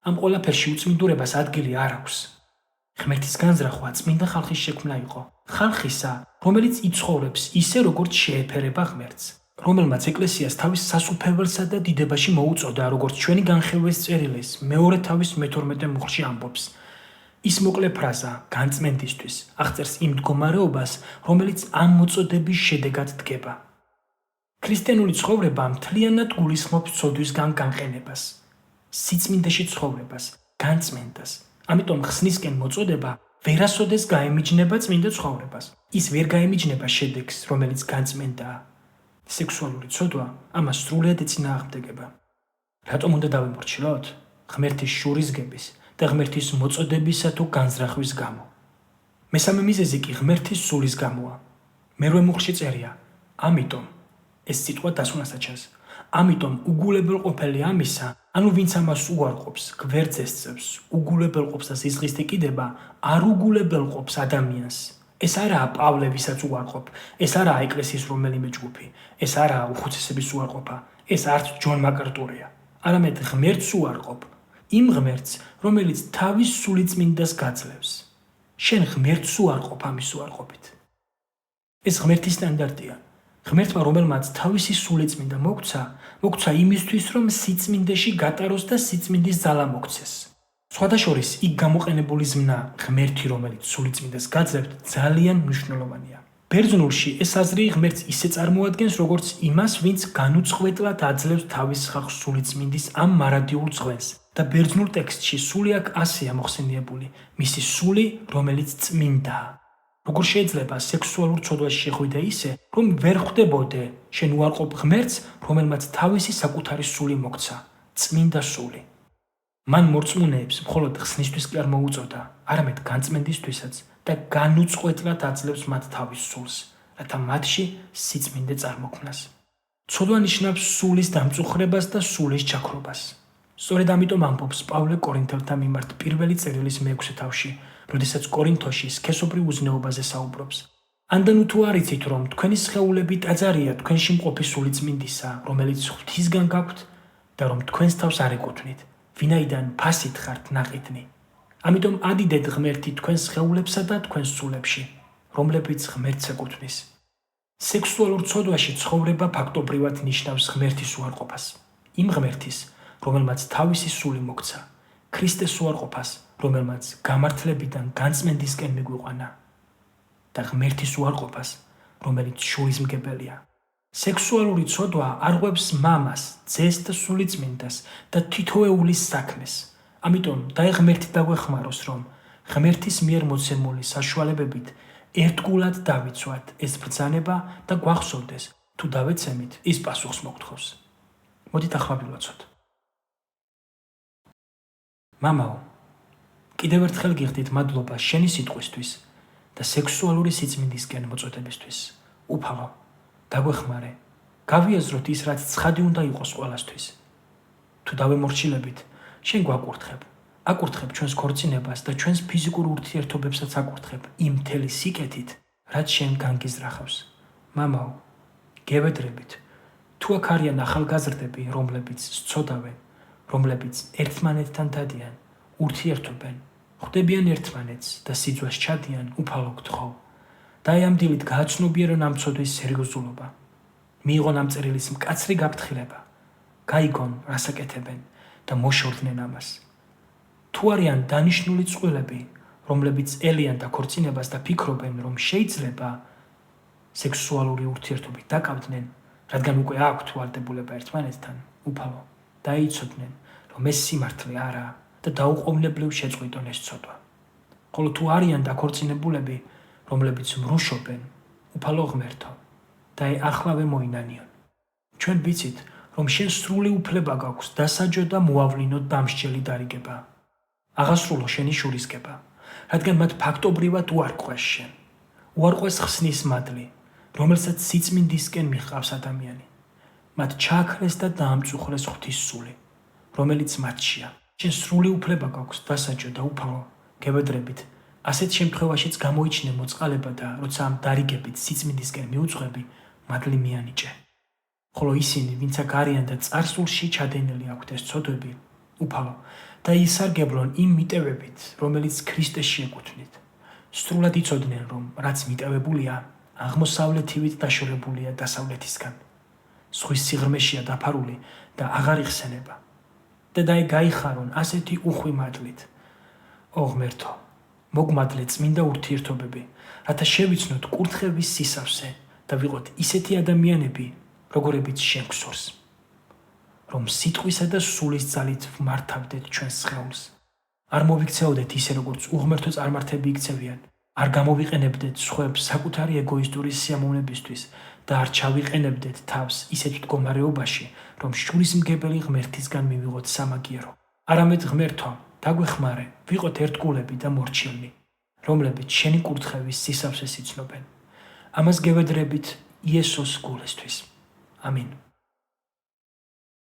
ამ ყველაფერში უწმინდურებას ადგილი არ აქვს. ღმერთის განზრახვა წმინდა ხალხის შექმნა იყო, ხალხისა, რომელიც იცხოვრებს ისე, როგორც შეეფერება ღმერთს, რომელმაც ეკლესიას თავის სასუფეველსა და დიდებაში მოუწოდა, როგორც ჩვენი განხილვის წერილის მეორე თავის 12 მუხლში ამბობს. ის მოკლე ფრაზა განწმენდისთვის აღწერს იმ მდგომარეობას, რომელიც ამ მოწოდების შედეგად დგება. ქრისტიანული ცხოვრება მთლიანად გულისხმობს ცოდვისგან განყენებას, სიწმინდეში ცხოვრებას, განწმენდას. ამიტომ ხსნისკენ მოწოდება ვერასოდეს გაემიჯნება წმინდა ცხოვრებას. ის ვერ გაემიჯნება შედეგს, რომელიც განწმენდაა. სექსუალური ცოდვა ამას სრულიად ეწინააღმდეგება. რატომ უნდა დავიმორჩილოთ? ღმერთის შურისგების და ღმერთის მოწოდებისა თუ განზრახვის გამო. მესამე მიზეზი კი ღმერთის სულის გამოა. მერვე მუხლში წერია: ამიტომ ეს სიტყვა დასვენასაც. ამიტომ უგულებელყოფელი ამისა, ანუ ვინც ამას უარყოფს, გვერდს ესწევს, უგულებელყოფს და სისხლის ტიკიდება, არ უგულებელყოფს ადამიანს. ეს არაა პავლე, ვისაც უარყოფ, ეს არაა ეკლესიის რომელიმე ჯგუფი, ეს არაა უხუცესების უარყოფა, ეს არც ჯონ მაკარტურია. არამედ ღმერთს უარყოფ, იმ ღმერთს, რომელიც თავის სულიწმინდას გაძლევს. შენ ღმერთს უარყოფ ამის უარყოფით. ეს ღმერთის სტანდარტია. ღმერთმა, რომელმაც თავისი სულიწმინდა მოგცა იმისთვის, რომ სიწმინდეში გატაროს და სიწმინდის ძალა მოგცეს. სხვადასხვის იქ გამოყენებული ზმნა ღმერთი, რომელიც სულიწმინდას გაძლევთ, ძალიან მნიშვნელოვანია. ბერძნულში ეს აზრი ღმერთს ისე წარმოადგენს, როგორც იმას, ვინც განუწყვეტლად აძლევს თავის ხალხს სულიწმინდის ამ მარადიულ ძლევს. და ბერძნულ ტექსტში სული აქ ასეა მოხსენიებული, მისი სული, რომელიც წმინდაა. როგორ შეიძლება სექსუალურ ცოდვაში შეხვიდე ისე, რომ ვერ ხვდებოდე, შენ უარყოფ ღმერთს, რომელმაც თავისი საკუთარი სული მოგცა, წმინდა სული. მან მორწმუნეებს მხოლოდ ხსნისთვის კი არ მოუწოდა, არამედ განწმენდისთვისაც და განუწყვეტლად აძლევს მათ თავის სულს, რათა მათში სიწმინდე წარმოქმნას. ცოდვა ნიშნავს სულის დამწუხრებას და სულის ჩაქრობას. სწორედ ამიტომ ამბობს პავლე კორინთელთა მიმართ პირველი წერილის მე-6 თავში, როდესაც კორინთოში სქესობრივ უზნეობაზე საუბრობს. ანდანუ თუ არ იცით, რომ თქვენი სხეულები ტაძარია თქვენში მყოფი სულიწმინდისა, რომელიც ღვთისგან გაქვთ და რომ თქვენს თავს არ ეკუთვნით, ვინაიდან ფასით ხართ ნაყიდნი. ამიტომ ადიდეთ ღმერთი თქვენს სხეულებსა და თქვენს სულებში, რომლებიც ღმერთს ეკუთვნის. სექსუალურ ცოდვაში ცხოვრება ფაქტობრივად ნიშნავს ღმერთის უარყოფას. იმ ღმერთის, რომელმაც თავისი სული მოგცა, ქრისტეს უარყოფას, რომელმაც გამართლებიდან განწმენდისკენ მიგვიყვანა და ღმერთის უარყოფას, რომელიც შურისმგებელია. სექსუალური ცოდვა არღვევს მამას, ძეს და სულიწმინდას და თითოეულის საქმეს. ამიტომ ღმერთი დაგვეხმაროს, რომ ღმერთის მიერ მოცემული საშუალებებით ერთგულად დავიცვათ ეს ბრძანება და გვახსოვდეს, თუ დავეცემით, ის პასუხს მოგთხოვს. მოდით ახლა ვილოცოთ. მამაო, კიდევ ერთხელ გიხდით მადლობა შენი სიტყვისთვის და სექსუალური სიწმინდისკენ მოწოდებისთვის. უფალო, დაგვეხმარე, გავიაზროთ ის, რაც ცხადი უნდა იყოს ყველასთვის. თუ დავემორჩილებით, შენ გვაკურთხებ. აკურთხებ ჩვენს ქორწინებას და ჩვენს ფიზიკურ ურთიერთობებსაც აკურთხებ იმ მთელი სიკეთით, რაც შენ განგიზრახავს. მამაო, გევედრებით, თუ აქ არიან ახალგაზრდები, რომლებიც სცოდავენ, რომლებიც ერთმანეთთან დადიან, ურთიერთობენ, ხვდებიან ერთმანეთს და სიძვას ჩადიან, უფალო გთხოვ. და ამ დილით გააცნობიერონ ამ ცოდვის სერიოზულობა. მიიღონ ამ წერილის მკაცრი გაფრთხილება, გაიგონ, რას აკეთებენ და მოშორდნენ ამას. თუ არიან დანიშნული წყვილები, რომლებიც ელიან და ქორწინებას და ფიქრობენ, რომ შეიძლება სექსუალური ურთიერთობით დაკავდნენ, რადგან უკვე აქვთ ვალდებულება ერთმანეთთან, უფალო, დაიცოდნენ, რომ ეს სიმართლე არაა და დაუყოვნებლივ შეწყვიტონ ეს ცოდვა. ხოლო თუ არიან დაქორწინებულები, რომლებიც მრუშობენ, უფალო ღმერთო, და ახლავე მოინანიონ. ჩვენ ვიცით, რომ შენ სრული უფლება გაქვს დასაჯო და მოავლინო დამსჯელი დარიგება. აღასრულო შენი შურისკება, რადგან მათ ფაქტობრივად უარყვეს შენ. უარყვეს ხსნის მადლი, რომელსაც სიწმინდისკენ მიჰყავს ადამიანი. მათ ჩააქრეს და დაამწუხრეს ღვთის სული, რომელიც მათშია. შენ სრული უფლება გაქვს დასაჯო და უფალო, გევედრებით, ასეთ შემთხვევაშიც გამოიჩინე მოწყალება და როცა ამ დარიგებით სიწმინდისკენ მიუძღვები, მადლი მიანიჭე. ხოლო ისინი, ვინც აქ არიან და წარსულში ჩადენილი აქვთ ეს ცოდვები, უფალო, და ისარგებლონ იმ მიტევებით, რომელიც ქრისტეში ეკუთვნით. სრულად იცოდნენ, რომ რაც მიტევებულია, აღმოსავლეთივით დაშორებულია დასავლეთისგან. ზღვის სიღრმეშია დაფარული და აღარ იხსენება. და გაიხარონ ასეთი უხვი მადლით. ო ღმერთო, მოგმადლე წმინდა ურთიერთობები, რათა შევიცნოთ კურთხევის სისავსე და ვიყოთ ისეთი ადამიანები, როგორებიც შენ გსურს. რომ სიტყვისა და სულის ძალით ვმართავდეთ ჩვენს სხეულს. არ მოვიქცეოდეთ ისე, როგორც უღმერთო წარმართები იქცევიან, არ გამოვიყენებდეთ სხვებს საკუთარი ეგოისტური სიამოვნებისთვის და არ ჩავიყენებდეთ თავს ისეთ მდგომარეობაში, რომ შურისმგებელი ღმერთისგან მივიღოთ სამაგიერო. არამედ ღმერთო, დაგვეხმარე, ვიყოთ ერთგულები და მორჩილნი, რომლებიც შენი კურთხევის სისავსეს იცნობენ. ამას გევედრებით იესოს გულისთვის. ამინ.